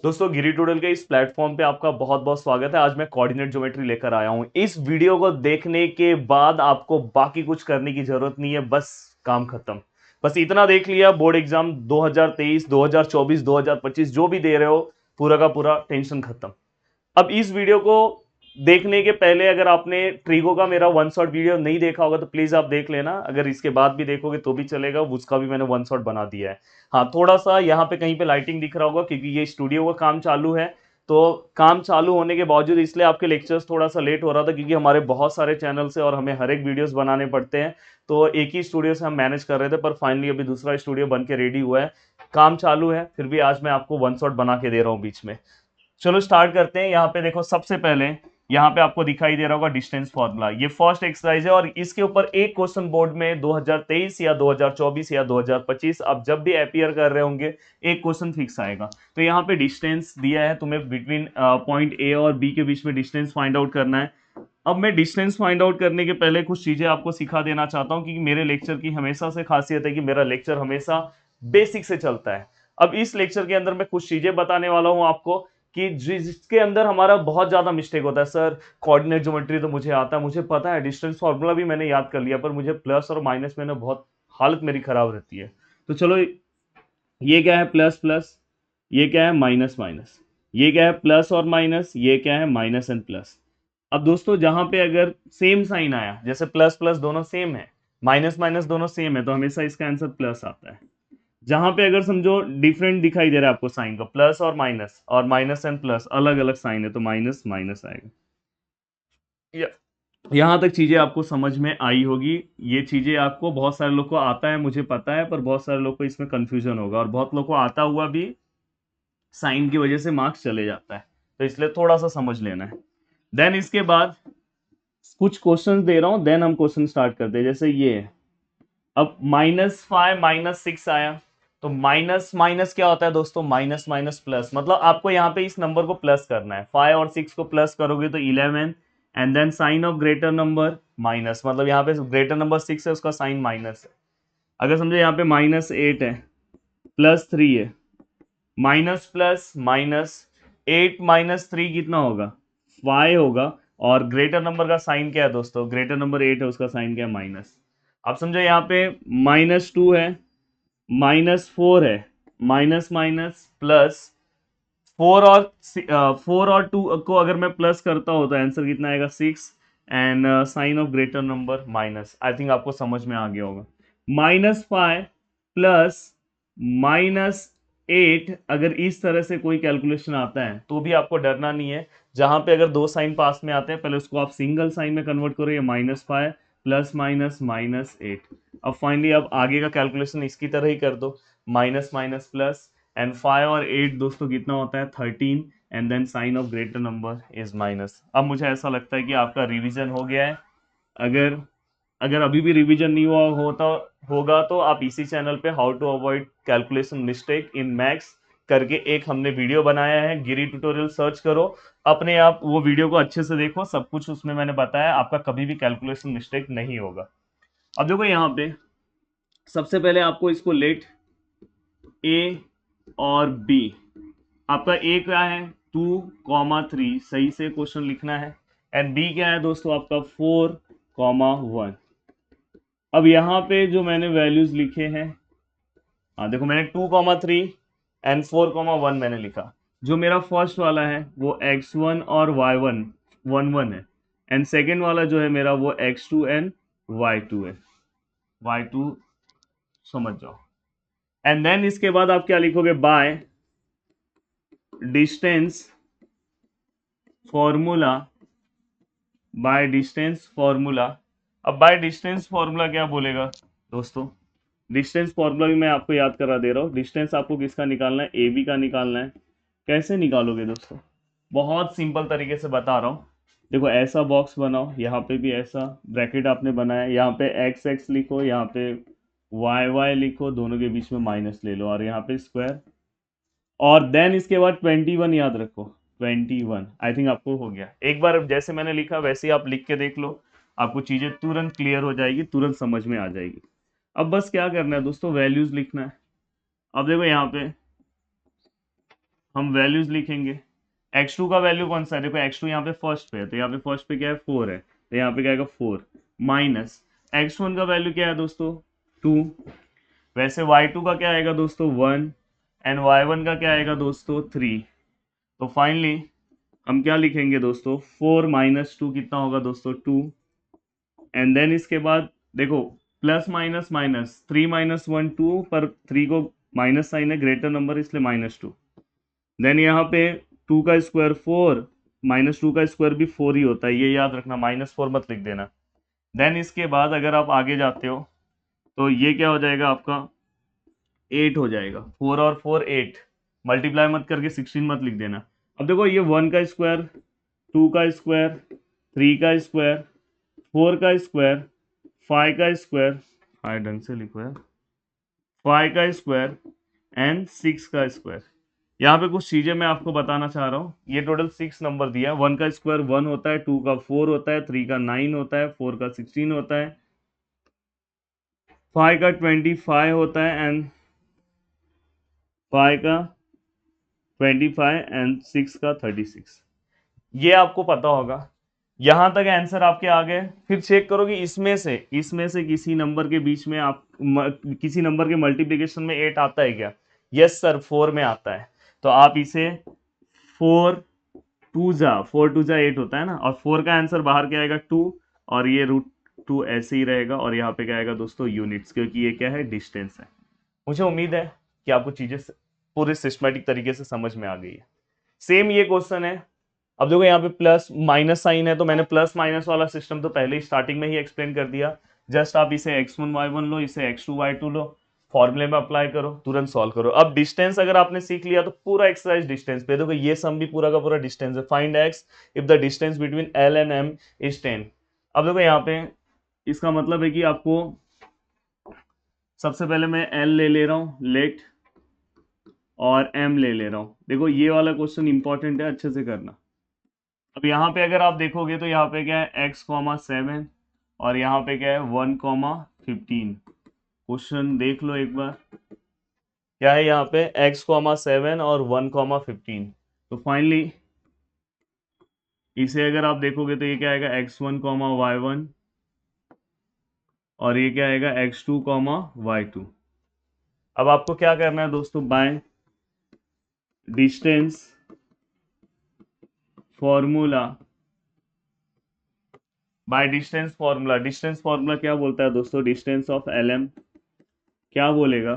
दोस्तों गिरी ट्यूटोरियल के इस प्लेटफॉर्म पे आपका बहुत बहुत स्वागत है। आज मैं कोऑर्डिनेट ज्योमेट्री लेकर आया हूं। इस वीडियो को देखने के बाद आपको बाकी कुछ करने की जरूरत नहीं है, बस काम खत्म। बस इतना देख लिया, बोर्ड एग्जाम 2023 2024 2025 जो भी दे रहे हो, पूरा का पूरा टेंशन खत्म। अब इस वीडियो को देखने के पहले अगर आपने ट्रिगो का मेरा वन शॉट वीडियो नहीं देखा होगा तो प्लीज आप देख लेना। अगर इसके बाद भी देखोगे तो भी चलेगा, उसका भी मैंने वन शॉट बना दिया है। हाँ, थोड़ा सा यहाँ पे कहीं पे लाइटिंग दिख रहा होगा क्योंकि ये स्टूडियो का काम चालू है। तो काम चालू होने के बावजूद इसलिए आपके लेक्चर्स थोड़ा सा लेट हो रहा था, क्योंकि हमारे बहुत सारे चैनल से और हमें हर एक वीडियोस बनाने पड़ते हैं। तो एक ही स्टूडियो से हम मैनेज कर रहे थे, पर फाइनली अभी दूसरा स्टूडियो बन के रेडी हुआ है, काम चालू है। फिर भी आज मैं आपको वन शॉट बना के दे रहा हूँ बीच में। चलो स्टार्ट करते हैं। यहाँ पे देखो, सबसे पहले यहाँ पे आपको दिखाई दे रहा होगा डिस्टेंस फॉर्मूला। ये फर्स्ट एक्सरसाइज है और इसके ऊपर एक क्वेश्चन बोर्ड में 2023 या 2024 या 2025 आप जब भी अपियर कर रहे होंगे, एक क्वेश्चन फिक्स आएगा। तो यहाँ पे डिस्टेंस दिया है तुम्हें, बिटवीन पॉइंट ए और बी के बीच में डिस्टेंस फाइंड आउट करना है। अब मैं डिस्टेंस फाइंड आउट करने के पहले कुछ चीजें आपको सिखा देना चाहता हूँ, क्योंकि मेरे लेक्चर की हमेशा से खासियत है कि मेरा लेक्चर हमेशा बेसिक से चलता है। अब इस लेक्चर के अंदर मैं कुछ चीजें बताने वाला हूं आपको कि जिसके अंदर हमारा बहुत ज्यादा मिस्टेक होता है। सर कोऑर्डिनेट ज्योमेट्री तो मुझे आता है, मुझे पता है, डिस्टेंस फार्मूला भी मैंने याद कर लिया, पर मुझे प्लस और माइनस में ना बहुत हालत मेरी खराब रहती है। तो चलो, ये क्या है प्लस प्लस, ये क्या है माइनस माइनस, ये क्या है प्लस और माइनस, ये क्या है माइनस एंड प्लस। अब दोस्तों जहां पे अगर सेम साइन आया, जैसे प्लस प्लस दोनों सेम है, माइनस माइनस दोनों सेम है, तो हमेशा इसका आंसर प्लस आता है। जहां पे अगर समझो डिफरेंट दिखाई दे रहा है आपको साइन का, प्लस और माइनस एंड प्लस अलग अलग साइन है, तो माइनस माइनस आएगा। या, यहां तक चीजें आपको समझ में आई होगी। ये चीजें आपको, बहुत सारे लोग को आता है मुझे पता है, पर बहुत सारे लोग को इसमें कंफ्यूजन होगा, और बहुत लोग को आता हुआ भी साइन की वजह से मार्क्स चले जाता है। तो इसलिए थोड़ा सा समझ लेना है। देन इसके बाद कुछ क्वेश्चंस दे रहा हूं, देन हम क्वेश्चन स्टार्ट करते हैं। जैसे ये है, अब -5 -6 आया, तो माइनस माइनस क्या होता है दोस्तों, माइनस माइनस प्लस। मतलब आपको यहाँ पे इस नंबर को प्लस करना है, 5 और 6 को प्लस करोगे तो 11, and then sign of greater number minus, मतलब यहाँ पे ग्रेटर नंबर 6 है, उसका साइन माइनस है। अगर समझो यहाँ पे -8 है, +3 है, माइनस प्लस माइनस, 8 -3 कितना होगा, 5 होगा। और ग्रेटर नंबर का साइन क्या है दोस्तों, ग्रेटर नंबर 8 है, उसका साइन क्या है, माइनस। आप समझो यहाँ पे -2 है, -4 है, माइनस माइनस प्लस, 4 और 2 को अगर मैं प्लस करता हूँ तो आंसर कितना आएगा, 6, and sign of greater number minus. I think आपको समझ में आ गया होगा। -5 प्लस -8, अगर इस तरह से कोई कैलकुलेशन आता है तो भी आपको डरना नहीं है। जहां पे अगर दो साइन पास में आते हैं, पहले उसको आप सिंगल साइन में कन्वर्ट करो, ये -5 प्लस माइनस -8। अब फाइनली अब आगे का कैलकुलेशन इसकी तरह ही कर दो, माइनस माइनस प्लस, एंड 5 और 8 दोस्तों कितना होता है, 13, and then sign of greater number is minus. अब मुझे ऐसा लगता है कि आपका रिवीजन हो गया है। अगर अगर अभी भी रिवीजन नहीं हुआ होता होगा तो आप इसी चैनल पे how to avoid calculation mistake in maths करके एक हमने वीडियो बनाया है, गिरी ट्यूटोरियल सर्च करो, अपने आप वो वीडियो को अच्छे से देखो, सब कुछ उसमें मैंने बताया, आपका कभी भी कैलकुलेशन मिस्टेक नहीं होगा। अब देखो यहाँ पे सबसे पहले आपको इसको लेट ए और बी, आपका ए क्या है, 2, 3, सही से क्वेश्चन लिखना है, एंड बी क्या है दोस्तों आपका 4, 1। अब यहाँ पे जो मैंने वैल्यूज लिखे हैं, हाँ देखो मैंने 2, 3 एंड 4, 1 मैंने लिखा। जो मेरा फर्स्ट वाला है वो x1 और y1 1 1 है, एंड सेकेंड वाला जो है मेरा वो x2 एंड y2 है, y2 समझ जाओ। एंड देन इसके बाद आप क्या लिखोगे, by distance formula, by distance formula. अब बाय डिस्टेंस फॉर्मूला क्या बोलेगा दोस्तों, डिस्टेंस फॉर्मूला भी मैं आपको याद करा दे रहा हूँ। डिस्टेंस आपको किसका निकालना है, ए बी का निकालना है। कैसे निकालोगे दोस्तों, बहुत सिंपल तरीके से बता रहा हूँ। देखो ऐसा बॉक्स बनाओ, यहाँ पे भी ऐसा ब्रैकेट आपने बनाया, यहाँ पे एक्स एक्स लिखो, यहाँ पे वाई वाई लिखो, दोनों के बीच में माइनस ले लो, और यहाँ पे स्क्वायर, और देन इसके बाद 21 याद रखो, 21। आई थिंक आपको हो गया। एक बार जैसे मैंने लिखा वैसे ही आप लिख के देख लो, आपको चीजें तुरंत क्लियर हो जाएगी, तुरंत समझ में आ जाएगी। अब बस क्या करना है दोस्तों, वैल्यूज लिखना है। अब देखो यहाँ पे हम वैल्यूज लिखेंगे। x2 का वैल्यू कौन सा है, देखो x2 यहाँ पे फर्स्ट पे है, तो यहाँ पे फर्स्ट पे क्या है 4 है, तो यहाँ पे क्या आएगा 4 माइनस x1 का वैल्यू क्या है दोस्तों 2। वैसे y2 का क्या आएगा दोस्तों 1 एंड y1 का क्या आएगा दोस्तों 3। तो फाइनली हम क्या लिखेंगे दोस्तों 4 माइनस 2 कितना होगा दोस्तों 2। एंड देन इसके बाद देखो प्लस माइनस माइनस 3 माइनस 1 2 पर 3 को माइनस साइन है, ग्रेटर नंबर इसलिए -2। देन यहाँ पे 2 का स्क्वायर 4 -2 का स्क्वायर भी 4 ही होता है, ये याद रखना, -4 मत लिख देना। देन इसके बाद अगर आप आगे जाते हो तो ये क्या हो जाएगा आपका 8 हो जाएगा, 4 और 4 8, मल्टीप्लाई मत करके 16 मत लिख देना। अब देखो ये 1 का स्क्वायर 2 का स्क्वायर 3 का स्क्वायर 4 का स्क्वायर 5 का स्क्वायर, हाँ ढंग से लिखो यार, 5 का स्क्वायर एंड 6 का स्क्वायर। यहाँ पे कुछ चीजें मैं आपको बताना चाह रहा हूँ। ये टोटल 6 नंबर दिया है। 1 का स्क्वायर 1 होता है, 2 का 4 होता है, 3 का 9 होता है, 4 का 16 होता है, 5 का 25 होता है एंड 5 का 25 एंड 6 का 36। ये आपको पता होगा। यहां तक आंसर आपके आ गए। फिर चेक करो कि इसमें से किसी नंबर के बीच में किसी नंबर के मल्टीप्लिकेशन में 8 आता है क्या? यस सर 4 में आता है। तो आप इसे 4 टू जा 8 होता है ना, और 4 का आंसर बाहर क्या आएगा 2, और ये √2 ऐसे ही रहेगा, और यहाँ पे क्या आएगा दोस्तों यूनिट्स, क्योंकि ये क्या है डिस्टेंस है। मुझे उम्मीद है कि आपको चीजें पूरे सिस्टमेटिक तरीके से समझ में आ गई है। सेम ये क्वेश्चन है। अब देखो यहाँ पे प्लस माइनस साइन है, तो मैंने प्लस माइनस वाला सिस्टम तो पहले ही स्टार्टिंग में ही एक्सप्लेन कर दिया। जस्ट आप इसे x1 y1 लो, इसे x2 y2 लो, फॉर्मूले में अप्लाई करो, तुरंत सॉल्व करो। अब डिस्टेंस अगर आपने सीख लिया तो पूरा एक्सरसाइज डिस्टेंस पे। देखो ये सम भी पूरा का पूरा डिस्टेंस है। Find x if the distance between l and m is 10। अब देखो यहाँ पे इसका मतलब है कि आपको सबसे पहले मैं l ले रहा हूँ लेट, और m ले रहा हूँ। देखो ये वाला क्वेश्चन इंपॉर्टेंट है, अच्छे से करना। अब यहाँ पे अगर आप देखोगे तो यहाँ पे क्या है x,7 और यहाँ पे क्या है 1,15। क्वेश्चन देख लो एक बार, क्या है यहाँ पे x,7 और 1,15। तो फाइनली इसे अगर आप देखोगे तो ये क्या आएगा x1, y1, और ये क्या आएगा x2, y2। अब आपको क्या करना है दोस्तों, by distance formula, distance formula क्या बोलता है दोस्तों, डिस्टेंस ऑफ LM क्या बोलेगा,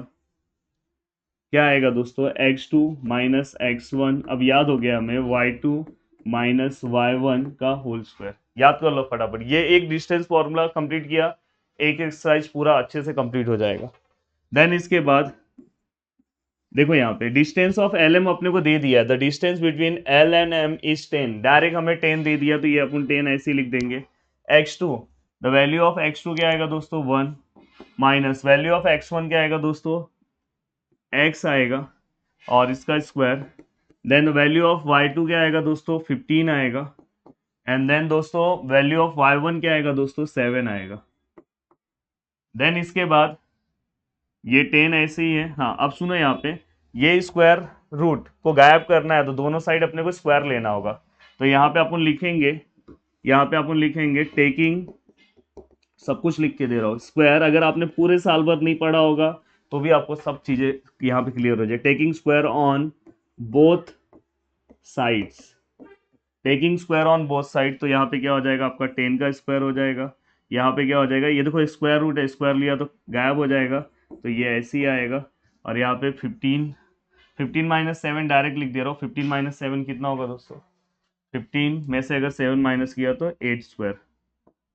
क्या आएगा दोस्तों x2 माइनस x1, अब याद हो गया हमें y2 माइनस y1 का होल स्क्वायर। याद कर लो फटाफट, ये एक डिस्टेंस फॉर्मूला कंप्लीट किया, एक एक्सरसाइज पूरा अच्छे से कंप्लीट हो जाएगा। देन इसके बाद देखो यहाँ पे डिस्टेंस ऑफ LM अपने को दे दिया, the distance between L and M is 10। Direct हमें 10 दे दिया, तो ये अपन 10 ऐसे ही लिख देंगे। x2, the value of x2 क्या आएगा दोस्तों 1, माइनस वैल्यू ऑफ x1 क्या आएगा दोस्तों x आएगा, और इसका square. Then value of y2 क्या आएगा दोस्तों 15 आएगा, एंड देन दोस्तों वैल्यू ऑफ y1 क्या आएगा दोस्तों 7 आएगा। देन इसके बाद ये 10 ऐसे ही है। हाँ अब सुनो यहाँ पे, ये स्क्वायर रूट को गायब करना है तो दोनों साइड अपने को स्क्वायर लेना होगा। तो यहाँ पे अपन लिखेंगे टेकिंग, सब कुछ लिख के दे रहा हूँ, स्क्वायर अगर आपने पूरे साल भर नहीं पढ़ा होगा तो भी आपको सब चीजें यहाँ पे क्लियर हो जाए। Taking square on both sides, taking square on both side, तो यहाँ पे क्या हो जाएगा आपका 10 का स्क्वायर हो जाएगा। यहाँ पे क्या हो जाएगा, ये देखो स्क्वायर रूट है, स्क्वायर लिया तो गायब हो जाएगा, तो ये ऐसे ही आएगा। और यहाँ पे 15 माइनस 7 डायरेक्ट लिख दे रहा हूँ। 15 माइनस 7 कितना होगा दोस्तों, 15 में से अगर 7 माइनस किया तो 8 स्क्वायर।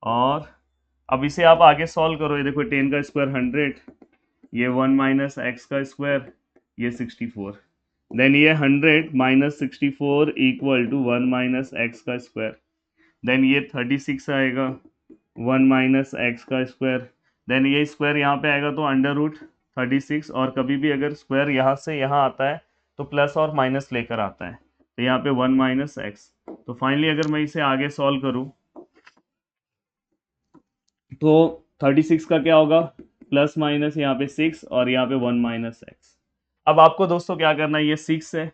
और अब इसे आप आगे सॉल्व करो, ये देखो 10 का स्क्वायर 100, ये 1 माइनस एक्स का स्क्वायर, ये 64। देन ये 100 minus 64 equal to 1 minus x का स्क्वायर। देन ये 36 आएगा 1 माइनस एक्स का स्क्वायर। देन ये स्क्वायर यहाँ पे आएगा तो अंडर रूट 36, और कभी भी अगर स्क्वायर यहाँ से यहाँ आता है तो प्लस और माइनस लेकर आता है, तो यहाँ पे 1 माइनस एक्स। तो फाइनली अगर मैं इसे आगे सॉल्व करूँ तो 36 का क्या होगा, प्लस माइनस यहाँ पे 6 और यहाँ पे 1 माइनस एक्स। अब आपको दोस्तों क्या करना है, ये 6 है,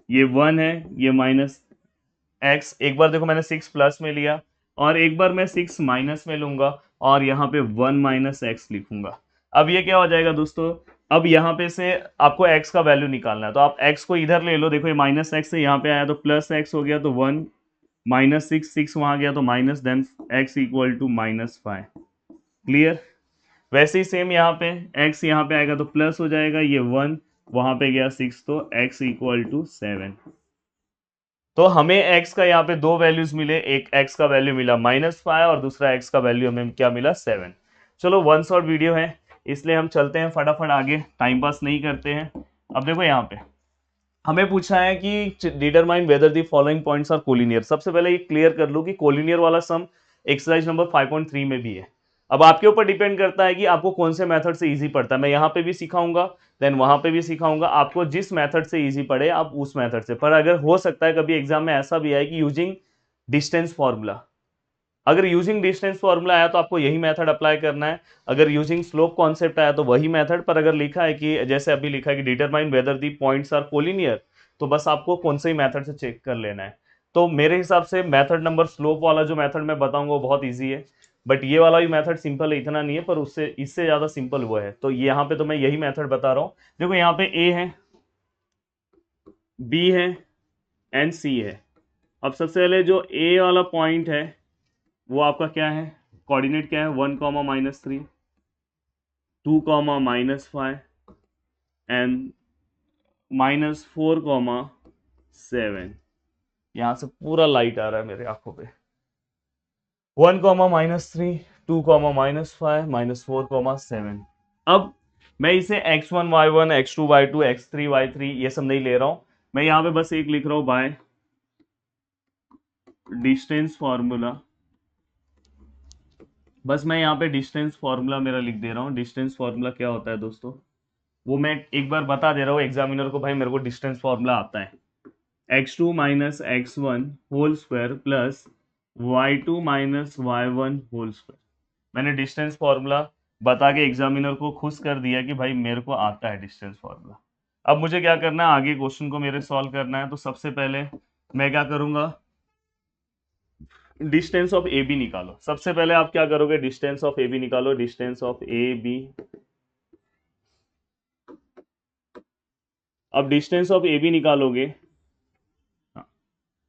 ये 1 है, ये माइनस एक्स, एक बार देखो मैंने 6 प्लस में लिया और एक बार मैं 6 माइनस में लूंगा और यहाँ पे 1 माइनस एक्स लिखूंगा। अब ये क्या हो जाएगा दोस्तों, अब यहाँ पे से आपको x का वैल्यू निकालना है, तो आप x को इधर ले लो। देखो ये माइनस एक्स से यहाँ पे आया तो प्लस एक्स हो गया, तो 1 माइनस 6, 6 वहां गया तो minus, then x equal to -5। Clear. वैसे ही सेम यहाँ पे x यहाँ पे आएगा तो प्लस हो जाएगा, ये 1 वहां पे गया 6, तो x इक्वल टू 7। तो हमें x का यहाँ पे दो वैल्यूज मिले, एक x का वैल्यू मिला -5 और दूसरा x का वैल्यू हमें क्या मिला 7। चलो वन शॉट वीडियो है इसलिए हम चलते हैं फटाफट आगे, टाइम पास नहीं करते हैं। अब देखो यहाँ पे हमें पूछा है कि determine whether the following points are collinear. सबसे पहले ये क्लियर कर लो कि कोलिनियर वाला सम एक्सरसाइज नंबर 5.3 में भी है। अब आपके ऊपर डिपेंड करता है कि आपको कौन से मेथड से इजी पड़ता है। मैं यहाँ पे भी सिखाऊंगा, देन वहां पे भी सिखाऊंगा, आपको जिस मेथड से इजी पड़े आप उस मेथड से। पर अगर हो सकता है कभी एग्जाम में ऐसा भी आए कि यूजिंग डिस्टेंस फॉर्मूला, अगर यूजिंग डिस्टेंस फॉर्मूला आया तो आपको यही मेथड अप्लाई करना है। अगर यूजिंग स्लोप कॉन्सेप्ट आया तो वही मेथड। पर अगर लिखा है कि जैसे अभी लिखा है कि determine whether the points are collinear, तो बस आपको कौन से ही मेथड से चेक कर लेना है। तो मेरे हिसाब से मेथड नंबर स्लोप वाला जो मेथड मैं बताऊंगा वो बहुत ईजी है, बट ये वाला भी मेथड सिंपल है, इतना नहीं है, पर उससे इससे ज्यादा सिंपल वो है। तो यहाँ पे तो मैं यही मेथड बता रहा हूँ। देखो यहाँ पे ए है, बी है एंड सी है। अब सबसे पहले जो ए वाला पॉइंट है वो आपका क्या है, कोऑर्डिनेट क्या है, 1 -3, 2 -5 एंड -4 7। यहां से पूरा लाइट आ रहा है मेरे आंखों पे। 1 -3, 2 -5 -4 7। अब मैं इसे x1 y1 x2 y2 x3 y3 ये सब नहीं ले रहा हूं, मैं यहां पे बस एक लिख रहा हूं बाय डिस्टेंस फॉर्मूला। बस मैं यहाँ पे डिस्टेंस फॉर्मूला मेरा लिख दे रहा हूँ। डिस्टेंस फॉर्मूला क्या होता है दोस्तों, वो मैं एक बार बता दे रहा हूँ एग्जामिनर को, भाई मेरे को डिस्टेंस फॉर्मूला आता है, x2 - x1 whole square plus y2 - y1 whole square. मैंने डिस्टेंस फॉर्मूला बता के एग्जामिनर को खुश कर दिया कि भाई मेरे को आता है डिस्टेंस फॉर्मूला। अब मुझे क्या करना है, आगे क्वेश्चन को मेरे सॉल्व करना है। तो सबसे पहले मैं क्या करूंगा, डिस्टेंस ऑफ ए बी निकालो। सबसे पहले आप क्या करोगे, डिस्टेंस ऑफ ए बी निकालो। डिस्टेंस ऑफ ए बी, अब डिस्टेंस ऑफ ए बी निकालोगे। हाँ,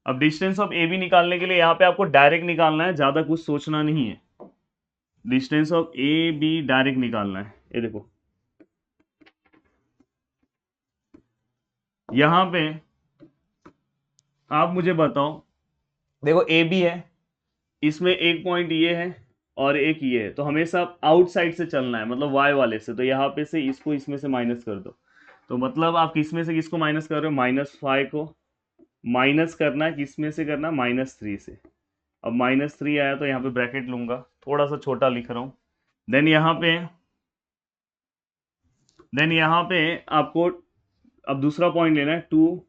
अब डिस्टेंस ऑफ ए बी निकालने के लिए यहाँ पे आपको डायरेक्ट निकालना है, ज्यादा कुछ सोचना नहीं है। Distance of A B direct निकालना है। ये देखो यहां पे आप मुझे बताओ, देखो ए बी है, इसमें एक पॉइंट ये है और एक ये है, तो हमेशा आउटसाइड से चलना है, मतलब वाई वाले से। तो यहाँ पे से इसको इसमें से माइनस कर दो। तो मतलब आप किसमें से किसको माइनस कर रहे हो, -5 को माइनस करना है, किसमें से करना है, -3 से। अब -3 आया तो यहाँ पे ब्रैकेट लूंगा, थोड़ा सा छोटा लिख रहा हूँ। देन यहाँ पे आपको अब दूसरा पॉइंट लेना है 2,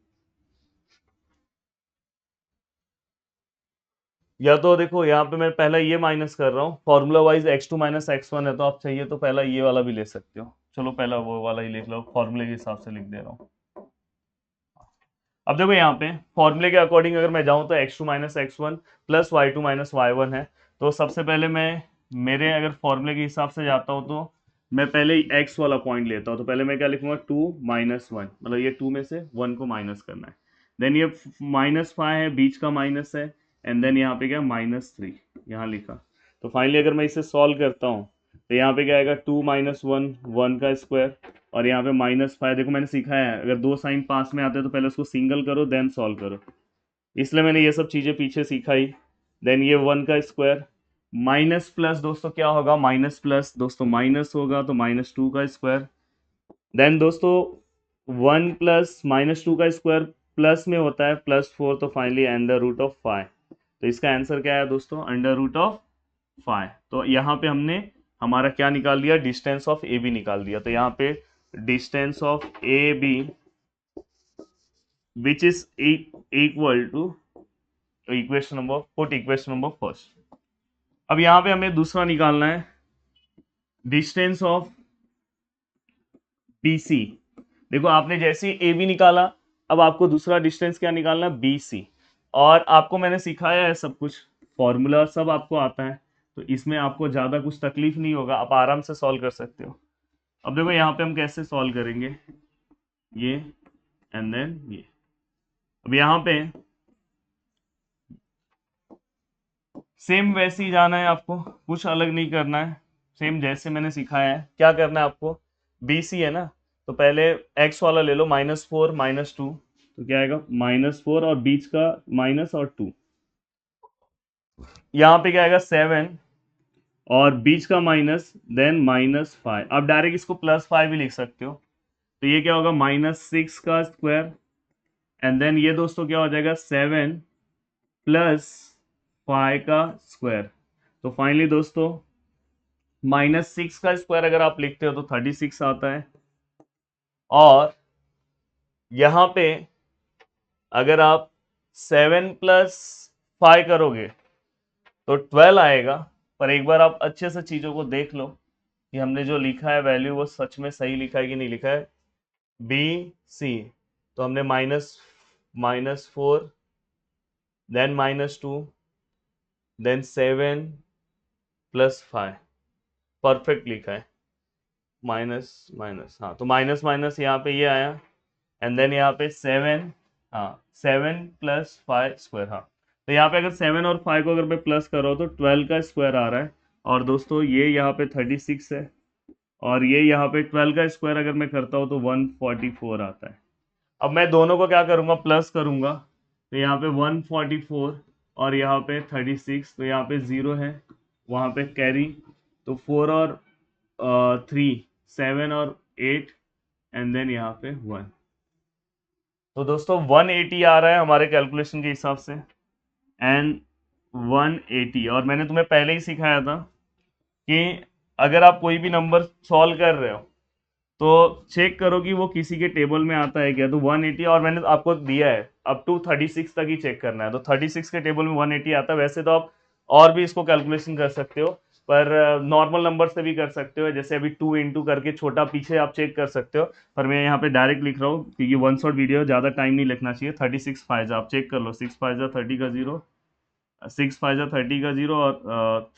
या तो देखो यहाँ पे मैं पहला ये माइनस कर रहा हूँ, फॉर्मूला वाइज x2 - x1 है, तो आप चाहिए तो पहला ये वाला भी ले सकते हो। चलो पहला वो वाला ही लिख लो, फॉर्मूले के हिसाब से लिख दे रहा हूँ। अब देखो यहाँ पे फॉर्मूले के अकॉर्डिंग अगर मैं जाऊँ तो x2 - x1 plus y2 - y1 है। तो सबसे पहले मैं मेरे अगर फॉर्मूले के हिसाब से जाता हूँ तो मैं पहले x वाला पॉइंट लेता हूँ। तो पहले मैं क्या लिखूंगा, 2 - 1, मतलब ये 2 में से 1 को माइनस करना है। देन ये -5 है, बीच का माइनस है, एंड देन यहाँ पे क्या -3 यहाँ लिखा। तो फाइनली अगर मैं इसे सॉल्व करता हूँ तो यहाँ पे क्या आएगा, 2 - 1 1 का स्क्वायर, और यहाँ पे -5। देखो मैंने सीखा है अगर दो साइन पास में आते हैं तो पहले उसको सिंगल करो देन सॉल्व करो, इसलिए मैंने ये सब चीज़ें पीछे सीखा ही। देन ये 1 का स्क्वायर, माइनस प्लस दोस्तों क्या होगा, माइनस प्लस दोस्तों माइनस होगा, तो -2 का स्क्वायर। देन दोस्तों 1 प्लस -2 का स्क्वायर प्लस में होता है +4, तो फाइनली √5। तो इसका आंसर क्या है दोस्तों, √5। तो यहाँ पे हमने हमारा क्या निकाल दिया, डिस्टेंस ऑफ ए बी निकाल दिया। तो यहाँ पे distance of A B which is equal to equation number, put equation number first. अब यहाँ पे हमें दूसरा निकालना है, डिस्टेंस ऑफ बी सी। देखो आपने जैसे ही ए बी निकाला अब आपको दूसरा डिस्टेंस क्या निकालना है, BC। और आपको मैंने सिखाया है सब कुछ, फॉर्मूला सब आपको आता है, तो इसमें आपको ज़्यादा कुछ तकलीफ नहीं होगा, आप आराम से सॉल्व कर सकते हो। अब देखो यहाँ पे हम कैसे सॉल्व करेंगे, ये एंड देन ये। अब यहाँ पे सेम वैसे ही जाना है आपको, कुछ अलग नहीं करना है, सेम जैसे मैंने सिखाया है। क्या करना है आपको, BC है ना, तो पहले x वाला ले लो, -4 -2, तो क्या आएगा -4 और बीच का माइनस और 2, यहाँ पे क्या आएगा 7 और बीच का माइनस, देन -5। आप डायरेक्ट इसको +5 भी लिख सकते हो, तो ये क्या होगा -6 का स्क्वायर, एंड देन ये दोस्तों क्या हो जाएगा 7 + 5 का स्क्वायर। तो फाइनली दोस्तों -6 का स्क्वायर अगर आप लिखते हो तो 36 आता है, और यहां पे अगर आप 7 + 5 करोगे तो 12 आएगा। पर एक बार आप अच्छे से चीजों को देख लो कि हमने जो लिखा है वैल्यू वो सच में सही लिखा है कि नहीं लिखा है। BC, तो हमने -4 देन -2 देन 7 + 5 परफेक्ट लिखा है, माइनस माइनस, हाँ तो माइनस माइनस यहाँ पे ये आया, एंड देन यहाँ पे 7, हाँ 7 + 5 स्क्वायर, हाँ तो यहाँ पे अगर 7 और 5 को अगर मैं प्लस करो तो 12 का स्क्वायर आ रहा है, और दोस्तों ये यहाँ पे 36 है, और ये यहाँ पे 12 का स्क्वायर अगर मैं करता हूँ तो 144 आता है। अब मैं दोनों को क्या करूँगा, प्लस करूँगा, तो यहाँ पे 144 और यहाँ पे 36, तो यहाँ पे 0 है, वहाँ पे कैरी, तो 4 और 3, 7 और 8, एंड देन यहाँ पे 1। तो दोस्तों 180 आ रहा है हमारे कैलकुलेशन के हिसाब से, एंड 180। और मैंने तुम्हें पहले ही सिखाया था कि अगर आप कोई भी नंबर सॉल्व कर रहे हो तो चेक करो कि वो किसी के टेबल में आता है क्या, तो 180, और मैंने आपको दिया है अप टू 36 तक ही चेक करना है, तो 36 के टेबल में 180 आता है। वैसे तो आप और भी इसको कैलकुलेशन कर सकते हो, पर नॉर्मल नंबर से भी कर सकते हो, जैसे अभी 2 इंटू करके छोटा पीछे आप चेक कर सकते हो, पर मैं यहाँ पे डायरेक्ट लिख रहा हूँ क्योंकि वन शॉट वीडियो, ज़्यादा टाइम नहीं लगना चाहिए। 36 5 आप चेक कर लो, 6 5 30 का 0, 6 5 30 का 0, और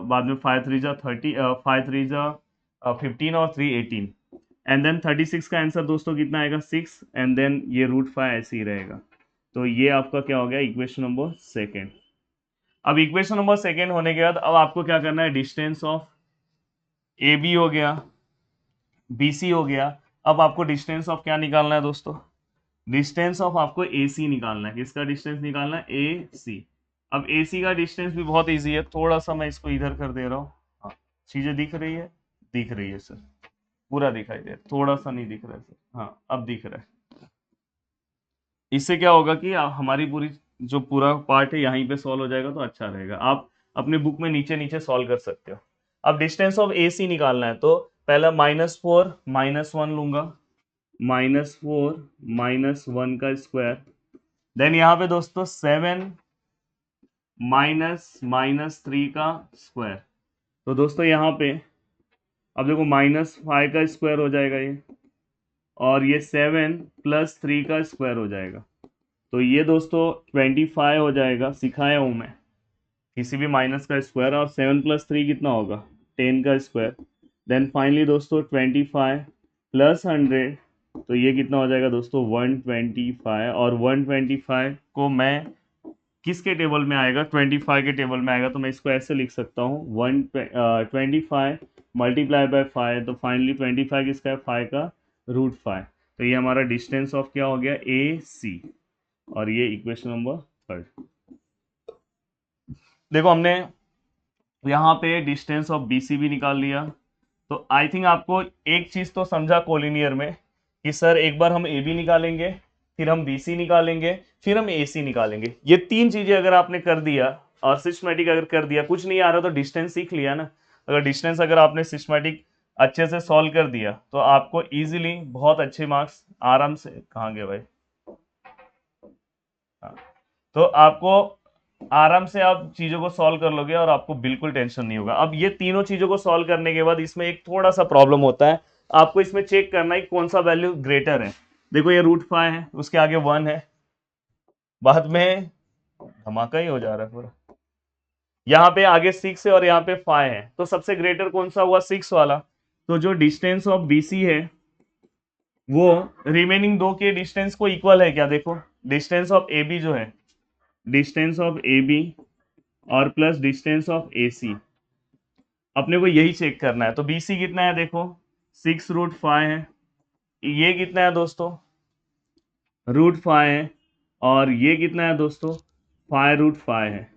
बाद में 5 3 30, 5 3 15 और 3 18, एंड देन 36 का आंसर दोस्तों कितना आएगा 6, एंड देन ये √5 ऐसे ही रहेगा। तो ये आपका क्या हो गया, इक्वेशन नंबर सेकेंड। अब इक्वेशन नंबर सेकेंड होने के बाद अब आपको क्या करना है, डिस्टेंस ऑफ AB हो गया, BC हो गया। अब आपको डिस्टेंस ऑफ क्या निकालना है दोस्तों, डिस्टेंस ऑफ आपको AC निकालना है। किसका डिस्टेंस निकालना है, AC। अब AC का डिस्टेंस भी बहुत इजी है, थोड़ा सा मैं इसको इधर कर दे रहा हूँ, हाँ चीजें दिख रही है, दिख रही है सर, पूरा दिखाई दे रहा है, थोड़ा सा नहीं दिख रहा है सर, हाँ अब दिख रहा है। इससे क्या होगा कि हमारी पूरी जो पूरा पार्ट है यहीं पे सॉल्व हो जाएगा, तो अच्छा रहेगा। आप अपने बुक में नीचे नीचे सॉल्व कर सकते हो। अब डिस्टेंस ऑफ AC निकालना है, तो पहला -4 -1 लूंगा, -4 -1 का स्क्वायर, देन यहाँ पे दोस्तों 7 -3 का स्क्वायर। तो दोस्तों यहाँ पे अब देखो -5 का स्क्वायर हो जाएगा ये, और ये 7 + 3 का स्क्वायर हो जाएगा, तो ये दोस्तों 25 हो जाएगा। सिखाया हूँ मैं, किसी भी माइनस का स्क्वायर, और 7 + 3 कितना होगा 10 का स्क्वायर, देन फाइनली दोस्तों 25 + 100, तो ये कितना हो जाएगा दोस्तों 125, और 125 को मैं किसके टेबल में आएगा, 25 के टेबल में आएगा, तो मैं इसको ऐसे लिख सकता हूँ 25 × 5, तो फाइनली 25 किसका है, 5 का √5। तो ये हमारा डिस्टेंस ऑफ क्या हो गया, AC, और ये इक्वेशन नंबर थर्ड। देखो हमने यहाँ पे डिस्टेंस ऑफ BC भी निकाल लिया, तो आई थिंक आपको एक चीज तो समझा कोलिनियर में कि सर एक बार हम AB निकालेंगे, फिर हम BC निकालेंगे, फिर हम AC निकालेंगे। ये तीन चीजें अगर आपने कर दिया और सिस्टमैटिक अगर कर दिया, कुछ नहीं आ रहा तो डिस्टेंस सीख लिया ना। अगर डिस्टेंस अगर आपने सिस्टमैटिक अच्छे से सॉल्व कर दिया तो आपको इजीली बहुत अच्छे मार्क्स आराम से, कहाँ गए भाई, हाँ, तो आपको आराम से आप चीजों को सॉल्व कर लोगे और आपको बिल्कुल टेंशन नहीं होगा। अब ये तीनों चीजों को सॉल्व करने के बाद इसमें एक थोड़ा सा प्रॉब्लम होता है, आपको इसमें चेक करना है कौन सा वैल्यू ग्रेटर है। देखो ये √5 है, उसके आगे 1 है, बाद में धमाका ही हो जा रहा है पूरा। यहाँ पे आगे 6 है और यहाँ पे 5 है, तो सबसे ग्रेटर कौन सा हुआ? 6 वाला। तो जो डिस्टेंस ऑफ BC है वो रिमेनिंग दो के डिस्टेंस को इक्वल है क्या? देखो डिस्टेंस ऑफ AB जो है, डिस्टेंस ऑफ AB और प्लस डिस्टेंस ऑफ AC, अपने को यही चेक करना है। तो BC कितना है? देखो 6√5 है, ये कितना है दोस्तों? √5 है, और ये कितना है दोस्तों? 5√5 है।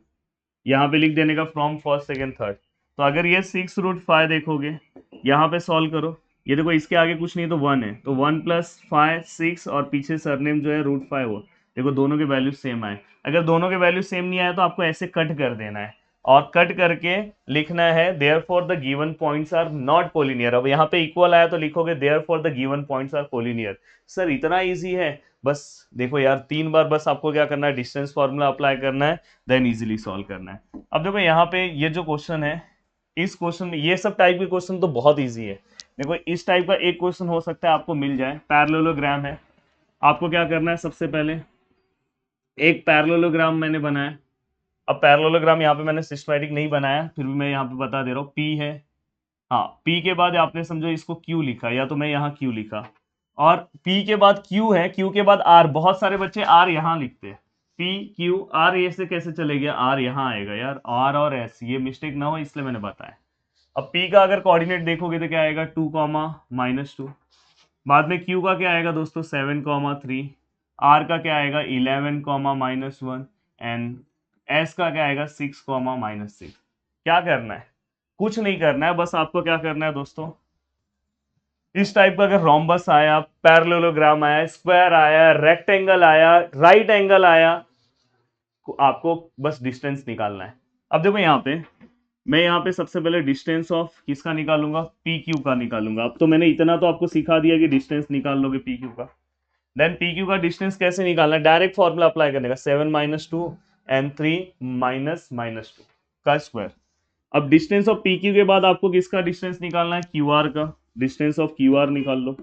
यहाँ पे लिख देने का फ्रॉम फर्स्ट सेकेंड थर्ड। तो अगर ये 6√5 देखोगे, यहाँ पे सॉल्व करो, ये देखो इसके आगे कुछ नहीं तो 1 है, तो 1 + 5 6, और पीछे सरनेम जो है √5 वो। देखो दोनों के वैल्यू सेम आए। अगर दोनों के वैल्यू सेम नहीं आए तो आपको ऐसे कट कर देना है, और कट करके लिखना है therefore the given points are not collinear. अब यहाँ पे इक्वल आया तो लिखोगे therefore the given points are collinear. Sir इतना इजी है? बस देखो यार 3 बार बस आपको क्या करना है, डिस्टेंस फॉर्मूला अप्लाई करना है, देन इजीली सॉल्व करना है। अब देखो यहाँ पे ये जो क्वेश्चन है, इस क्वेश्चन में ये सब टाइप के क्वेश्चन तो बहुत इजी है। देखो इस टाइप का एक क्वेश्चन हो सकता है आपको मिल जाए, पैरेललोग्राम है। आपको क्या करना है, सबसे पहले एक पैरेललोग्राम मैंने बनाया। अब पैरेललोग्राम यहाँ पे मैंने सिस्टमैटिक नहीं बनाया, फिर भी मैं यहाँ पे बता दे रहा हूँ। P है, हाँ P के बाद आपने समझो इसको Q लिखा, या तो मैं यहाँ Q लिखा, और P के बाद Q है, Q के बाद R। बहुत सारे बच्चे R यहाँ लिखते हैं, P Q R, ये से कैसे चले गया? R यहाँ आएगा यार, R और S, ये मिस्टेक ना हो इसलिए मैंने बताया। अब P का अगर कोऑर्डिनेट देखोगे तो क्या आएगा? 2, -2। बाद में Q का क्या आएगा दोस्तों? 7, 3। R का क्या आएगा? 11, -1। एंड S का क्या आएगा? 6, -6। क्या करना है? कुछ नहीं करना है, बस आपको क्या करना है दोस्तों, इस टाइप का अगर रोम्बस आया, पैरेललोग्राम आया, स्क्वायर आया, रेक्टेंगल आया, राइट एंगल आया, आपको बस डिस्टेंस निकालना है। अब देखो यहाँ पे मैं यहाँ पे सबसे पहले डिस्टेंस ऑफ किसका निकालूंगा? PQ का निकालूंगा। अब तो मैंने इतना तो आपको सिखा दिया कि डिस्टेंस निकाल लोगे PQ का। देन PQ का डिस्टेंस कैसे निकालना है? डायरेक्ट फॉर्मूला अप्लाई करने का, 7 - 2 एंड 3 -2 का स्क्वायर। अब डिस्टेंस ऑफ PQ के बाद आपको किसका डिस्टेंस निकालना है? QR का। डिस्टेंस ऑफ QR निकाल लो।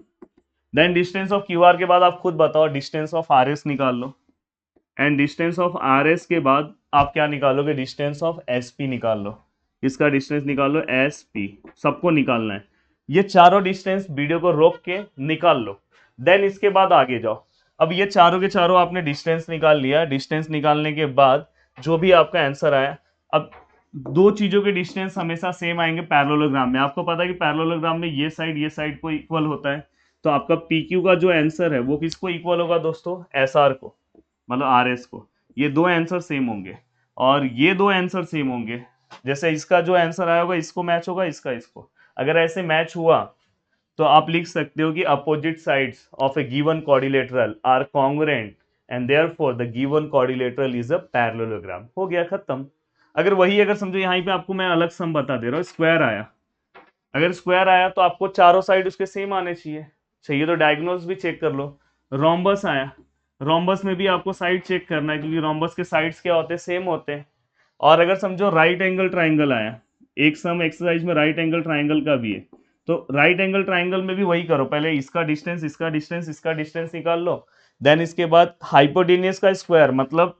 देन डिस्टेंस ऑफ QR के बाद आप खुद बताओ, डिस्टेंस ऑफ RS निकाल लो। एंड डिस्टेंस ऑफ RS के बाद आप क्या निकालोगे? डिस्टेंस ऑफ SP निकाल लो। इसका डिस्टेंस निकाल लो SP, सबको निकालना है। ये चारों डिस्टेंस वीडियो को रोक के निकाल लो, देन इसके बाद आगे जाओ। अब ये चारों के चारों आपने डिस्टेंस निकाल लिया। डिस्टेंस निकालने के बाद जो भी आपका आंसर आया, अब दो चीजों के डिस्टेंस हमेशा सेम आएंगे पैरेललोग्राम में। आपको पता है कि पैरेललोग्राम में ये साइड को इक्वल होता है, तो आपका PQ का जो आंसर है वो किसको इक्वल होगा दोस्तों? SR को, मतलब RS को। ये दो आंसर सेम होंगे, और ये दो आंसर सेम होंगे। जैसे इसका जो आंसर आया होगा इसको मैच होगा, इसका इसको। अगर ऐसे मैच हुआ तो आप लिख सकते हो कि opposite sides of a given quadrilateral are congruent and therefore the given quadrilateral is a parallelogram. हो गया खत्म। अगर वही, अगर समझो यहाँ पे आपको मैं अलग सम बता दे रहा हूँ, स्क्वायर आया। अगर स्क्वायर आया तो आपको चारों साइड उसके सेम आने चाहिए तो डायगोनल्स भी चेक कर लो। रोम्बस आया, रोम्बस में भी आपको साइड चेक करना है, क्योंकि रोम्बस के साइड्स क्या होते हैं? सेम होते हैं। और अगर समझो राइट एंगल ट्राइंगल आया, एक सम एक्सरसाइज में राइट एंगल ट्राइंगल का भी है, तो राइट एंगल ट्राइंगल में भी वही करो, पहले इसका डिस्टेंस, इसका डिस्टेंस, इसका डिस्टेंस निकाल लो। देन इसके बाद हाइपोटेनियस का स्क्वायर, मतलब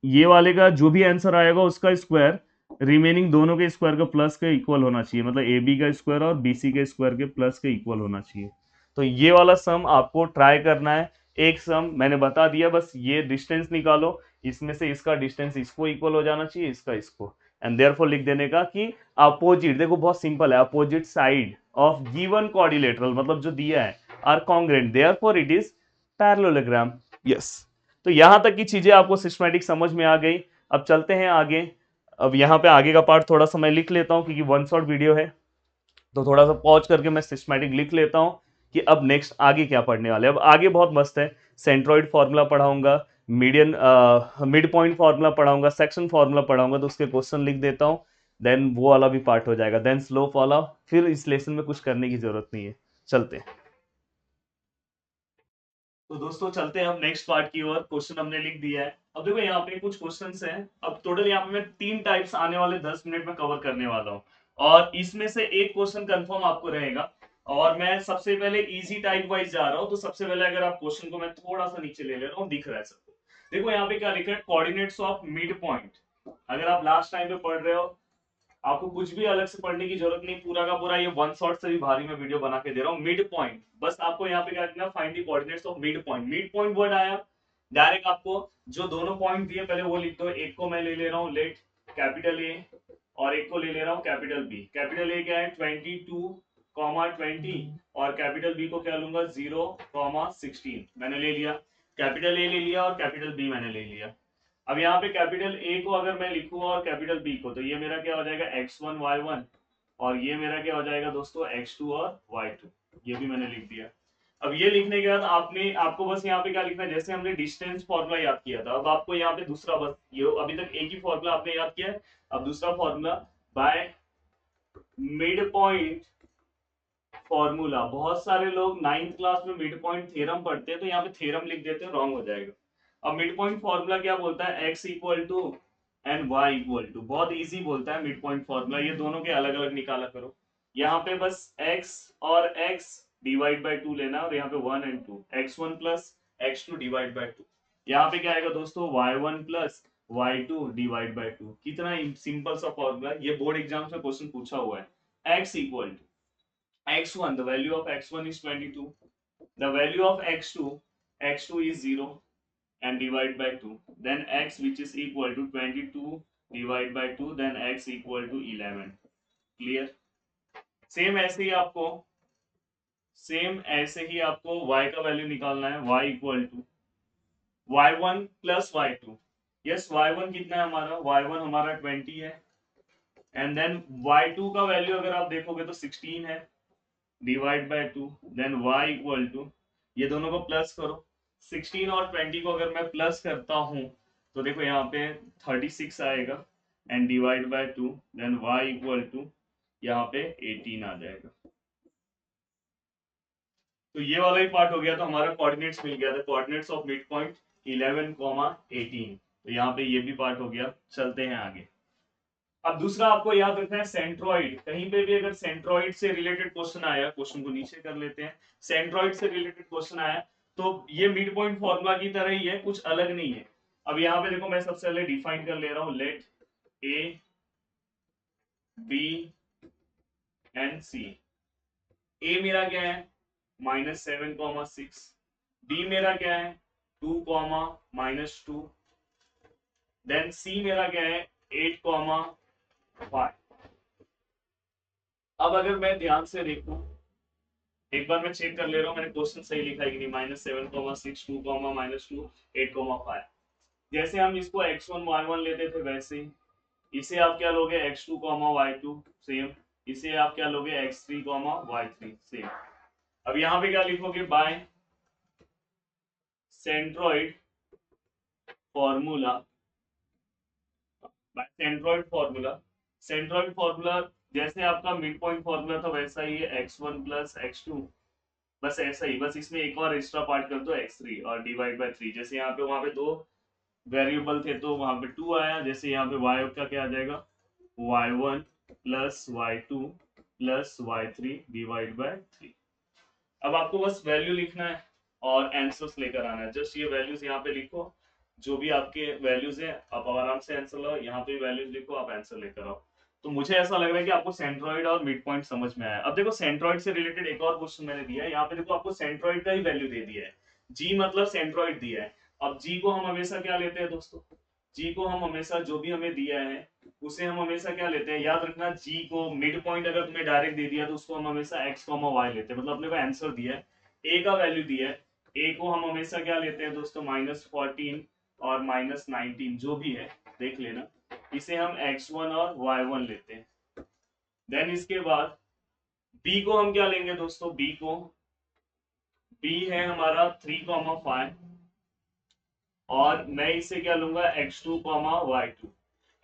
ये वाले का जो भी आंसर आएगा उसका स्क्वायर रिमेनिंग दोनों के स्क्वायर का प्लस के इक्वल होना चाहिए, मतलब AB का स्क्वायर और BC के स्क्वायर के प्लस के इक्वल होना चाहिए। तो ये वाला सम आपको ट्राई करना है। एक सम मैंने बता दिया, बस ये डिस्टेंस निकालो, इसमें से इसका डिस्टेंस इसको इक्वल हो जाना चाहिए, इसका इसको, एंड देयरफॉर लिख देने का कि अपोजिट, देखो बहुत सिंपल है, opposite side of given quadrilateral, मतलब जो दिया है, are congruent, therefore it is parallelogram. Yes, तो यहां तक की चीजें आपको सिस्टमैटिक समझ में आ गई। अब चलते हैं आगे। अब यहाँ पे आगे का पार्ट थोड़ा सा मैं लिख लेता हूँ, क्योंकि वन शॉट वीडियो है, तो थोड़ा सा पॉज करके मैं सिस्टमैटिक लिख लेता हूँ कि अब नेक्स्ट आगे क्या पढ़ने वाले हैं। अब आगे बहुत मस्त है, सेंट्रॉइड फार्मूला पढ़ाऊंगा, मीडियन मिड पॉइंट फार्मूला पढ़ाऊंगा, सेक्शन फार्मूला पढ़ाऊंगा, तो उसके क्वेश्चन लिख देता हूँ, देन वो वाला भी पार्ट हो जाएगा, देन स्लो फॉलो। फिर इस लेसन में कुछ करने की जरूरत नहीं है। चलते हैं, तो दोस्तों चलते हैं हम नेक्स्ट पार्ट की ओर। क्वेश्चन हमने लिख दिया है। अब देखो यहाँ पे कुछ क्वेश्चंस हैं। अब टोटल यहाँ पे मैं 3 टाइप्स आने वाले 10 मिनट में कवर करने वाला हूँ, और इसमें से एक क्वेश्चन कंफर्म आपको रहेगा। और मैं सबसे पहले इजी टाइप वाइज जा रहा हूं। तो सबसे पहले अगर आप क्वेश्चन को मैं थोड़ा सा नीचे ले रहा हूँ, दिख रहा है सबको। देखो यहाँ पे क्या लिखा है, कोऑर्डिनेट्स ऑफ मिड पॉइंट। अगर आप लास्ट टाइम पे पढ़ रहे हो, आपको कुछ भी अलग से पढ़ने की जरूरत नहीं, पूरा का पूरा ये वन शॉट से भी भारी मैं वीडियो बना के दे रहा हूँ। मिड पॉइंट, बस आपको यहाँ पे क्या करना, find the coordinates of mid point. Mid point word आया, डायरेक्ट आपको जो दोनों पॉइंट दिए पहले वो लिख दो। एक को मैं ले ले रहा हूँ लेट कैपिटल ए, और एक को ले ले रहा हूँ कैपिटल बी। कैपिटल ए क्या है 22, 20, और कैपिटल बी को क्या लूंगा 0, 16 मैंने ले लिया। कैपिटल ए ले लिया और कैपिटल बी मैंने ले लिया। अब यहाँ पे कैपिटल ए को अगर मैं लिखूँ और कैपिटल बी को, तो ये मेरा क्या हो जाएगा x1 y1, और ये मेरा क्या हो जाएगा दोस्तों x2 और y2। ये भी मैंने लिख दिया। अब ये लिखने के बाद आपको बस यहाँ पे क्या लिखना है, जैसे हमने डिस्टेंस फॉर्मूला याद किया था, अब आपको यहाँ पे दूसरा, बस ये अभी तक एक ही फॉर्मूला आपने याद किया है, अब दूसरा formula by mid point formula. बहुत सारे लोग 9th क्लास में मिड पॉइंट थ्योरम पढ़ते हैं, तो यहाँ पे थ्योरम लिख देते हैं, रॉन्ग हो जाएगा। अब मिड पॉइंट फॉर्मूला क्या बोलता है, x equal to and y equal to, बहुत इजी बोलता है मिड पॉइंट फॉर्मूला। ये दोनों के अलग अलग निकाला करो। यहाँ पे बस x और x डिवाइड बाय 2 लेना, और यहाँ पे 1 and 2, x1 plus x2 divide by 2। यहाँ पे क्या आएगा दोस्तों, y1 plus y2 divide by 2। कितना सिंपल सा फॉर्मूला है, ये बोर्ड एग्जाम में क्वेश्चन पूछा हुआ है। x equal to x1, the value of x1 is 22, the value of x2 is 0, and divide by 2, then x which is equal to 22 divide by 2, then x equal to 11। Clear. Same ऐसे ही आपको y का value निकालना है, y equal to y1 plus y2। Yes, y1 कितना है हमारा, y1 हमारा 20 है, एंड देन y2 का वैल्यू अगर आप देखोगे तो 16 है, divide by 2, then y equal to, ये दोनों को प्लस करो। 16 और 20 को अगर मैं प्लस करता हूं, तो देखो यहाँ पे 36 आएगा, and divide by 2, then y equal to यहाँ पे 18 आ जाएगा। तो ये वाला ही पार्ट हो गया, तो हमारा कोऑर्डिनेट्स मिल गया था, कोऑर्डिनेट्स ऑफ मिड पॉइंट 11, 18। तो यहाँ पे ये भी पार्ट हो गया। चलते हैं आगे। अब दूसरा आपको याद रखना है सेंट्रॉइड। कहीं पे भी अगर सेंट्रॉइड से रिलेटेड क्वेश्चन आया, क्वेश्चन को नीचे कर लेते हैं, सेंट्रॉइड से रिलेटेड क्वेश्चन आया, तो ये मिड पॉइंट फॉर्मूला की तरह ही है, कुछ अलग नहीं है। अब यहाँ पे देखो, मैं सबसे पहले डिफाइन कर ले रहा हूँ, लेट ए बी एंड सी। ए मेरा क्या है -7, 6। बी मेरा क्या है 2, -2। देन सी मेरा क्या है 8, 5। अब अगर मैं ध्यान से देखूं, एक बार मैं चेक कर ले रहा हूँ मैंने क्वेश्चन सही लिखा है कि नहीं। -7, 6, 2, -2, 8, 5। जैसे हम इसको x1 y1 लेते थे, वैसे ही इसे आप क्या लोगे x2 y2 सेम, इसे आप क्या लोगे x3 y3 सेम। अब यहाँ पे क्या लिखोगे, by centroid formula, centroid formula. Centroid formula जैसे आपका मिड पॉइंट फॉर्मूला था, वैसा ही है, x1 प्लस x2, बस ऐसा ही, बस इसमें एक और एक्स्ट्रा पार्ट कर दो x3 और डिवाइड बाय 3। जैसे यहाँ पे, वहां पे 2 वेरिएबल थे तो वहां पे 2 आया, जैसे यहाँ पे y का क्या आ जाएगा y1 plus y2 plus y3 divide by 3। अब आपको बस वैल्यू लिखना है और आंसर्स लेकर आना है। जस्ट ये वैल्यूज यहाँ पे लिखो, जो भी आपके वैल्यूज हैं आप आराम से आंसर लो, यहाँ पे वैल्यूज लिखो, आप आंसर लेकर आओ। तो मुझे ऐसा लग रहा है कि आपको सेंट्रॉइड और मिड पॉइंट समझ में आया। अब देखो सेंट्रॉइड से रिलेटेड एक और क्वेश्चन मैंने दिया है, यहाँ पे देखो आपको सेंट्रॉइड का ही वैल्यू दे दिया है, जी मतलब सेंट्रॉइड दिया है। अब जी को हम हमेशा क्या लेते हैं दोस्तों, जी को हम हमेशा जो भी हमें दिया है उसे हम हमेशा क्या लेते हैं, याद रखना, जी को मिड पॉइंट अगर तुम्हें डायरेक्ट दे दिया तो उसको हम हमेशा x, y लेते हैं। मतलब अपने को आंसर दिया है, ए का वैल्यू दिया है, ए को हम हमेशा क्या लेते हैं दोस्तों -14 और -19, जो भी है देख लेना, इसे हम x1 और y1 लेते हैं। देन इसके बाद बी को हम क्या लेंगे दोस्तों, बी है हमारा 3, 5, और मैं इसे क्या लूंगा x2, y2।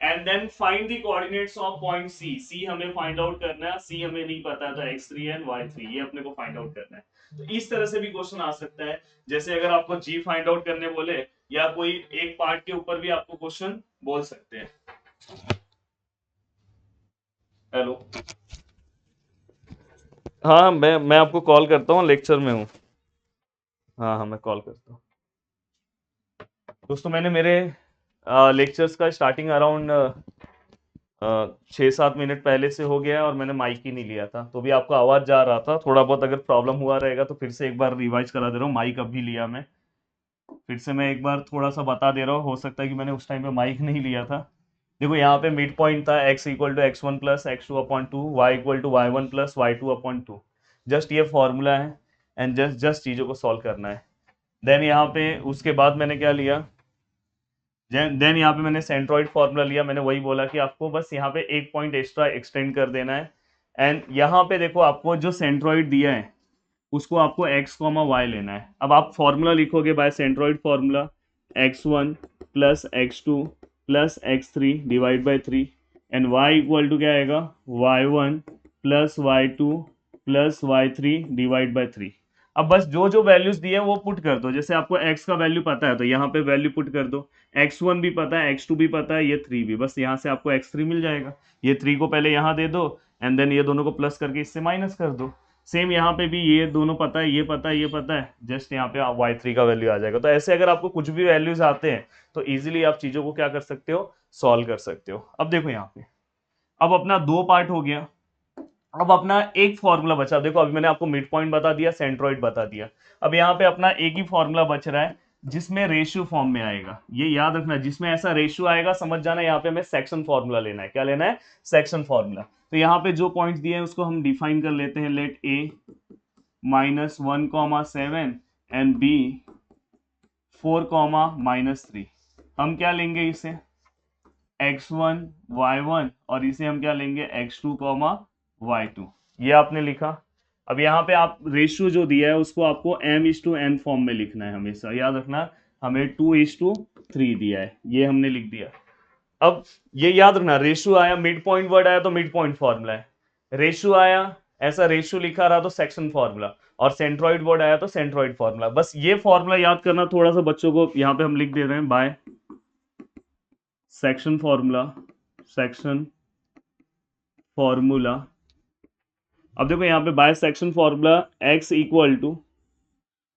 And then find the coordinates of point C. C हमें फाइंड आउट करना है, सी हमें नहीं पता था, x3 एंड y3 ये अपने को फाइंड आउट करना है। तो इस तरह से भी क्वेश्चन आ सकता है, जैसे अगर आपको जी फाइंड आउट करने बोले, या कोई एक पार्ट के ऊपर भी आपको क्वेश्चन बोल सकते हैं। हेलो, हाँ, मैं आपको कॉल करता हूँ, लेक्चर में हूँ। हाँ हाँ, मैं कॉल करता हूँ। दोस्तों मैंने मेरे लेक्चर्स का स्टार्टिंग अराउंड 6-7 मिनट पहले से हो गया है और मैंने माइक ही नहीं लिया था, तो भी आपको आवाज़ जा रहा था थोड़ा बहुत। अगर प्रॉब्लम हुआ रहेगा तो फिर से एक बार रिवाइज करा दे रहा हूँ, माइक अभी लिया मैं। फिर से मैं एक बार थोड़ा सा बता दे रहा हूँ, हो सकता है कि मैंने उस टाइम पे माइक नहीं लिया था। देखो यहाँ पे मिड पॉइंट था x equal to x one plus x two upon two, y equal to y one plus y two upon two. Just ये फॉर्मूला है एंड जस्ट जस्ट चीज़ों को सॉल्व करना है। देन यहाँ पे उसके बाद मैंने क्या लिया, देन यहाँ पे मैंने सेंट्रॉइड फार्मूला लिया। मैंने वही बोला कि आपको बस यहाँ पे एक पॉइंट एक्स्ट्रा एक्सटेंड कर देना है। एंड यहाँ पे देखो आपको जो सेंट्रॉइड दिया है उसको आपको x कॉमा वाई लेना है। अब आप फॉर्मूला लिखोगे by centroid formula, x1 plus x2 plus x3 divide by 3 and y equal to क्या आएगा, y1 plus y2 plus y3 divide by 3। अब बस जो जो वैल्यूज दिए हैं वो पुट कर दो। जैसे आपको x का वैल्यू पता है तो यहाँ पे वैल्यू पुट कर दो, x1 भी पता है, x2 भी पता है, ये 3 भी, बस यहाँ से आपको x3 मिल जाएगा। ये 3 को पहले यहाँ दे दो एंड देन ये दोनों को प्लस करके इससे माइनस कर दो। सेम यहाँ पे भी ये दोनों पता है, ये पता है, ये पता है, जस्ट यहाँ पे y3 का वैल्यू आ जाएगा। तो ऐसे अगर आपको कुछ भी वैल्यूज आते हैं तो इजीली आप चीजों को क्या कर सकते हो, सॉल्व कर सकते हो। अब देखो यहाँ पे, अब अपना दो पार्ट हो गया। अब अपना एक फॉर्मूला बचा। देखो अभी मैंने आपको मिड पॉइंट बता दिया, सेंट्रोइड बता दिया। अब यहाँ पे अपना एक ही फॉर्मूला बच रहा है जिसमें रेशियो फॉर्म में आएगा। ये याद रखना, जिसमें ऐसा रेशियो आएगा समझ जाना यहाँ पे हमें सेक्शन फॉर्मूला लेना है। क्या लेना है, सेक्शन फॉर्मूला। तो यहाँ पे जो पॉइंट्स दिए हैं उसको हम डिफाइन कर लेते हैं। Let A -1,7 and B 4,-3। हम क्या लेंगे इसे, x1 y1, और इसे हम क्या लेंगे x2 y2। ये आपने लिखा। अब यहाँ पे आप रेशियो जो दिया है उसको आपको m/n फॉर्म में लिखना है। हमेशा याद रखना, हमें 2:3 दिया है, ये हमने लिख दिया। अब ये याद रखना, रेशियो आया, मिड पॉइंट वर्ड आया तो मिड पॉइंट फॉर्मूला है। रेशियो आया, ऐसा रेशियो लिखा रहा तो सेक्शन फॉर्मूला, और सेंट्रॉइड वर्ड आया तो सेंट्रॉइड फॉर्मूला। बस ये फॉर्मूला याद करना थोड़ा सा बच्चों को। यहाँ पे हम लिख दे रहे हैं by section formula, section formula. अब देखो यहाँ पे by section formula x equal to,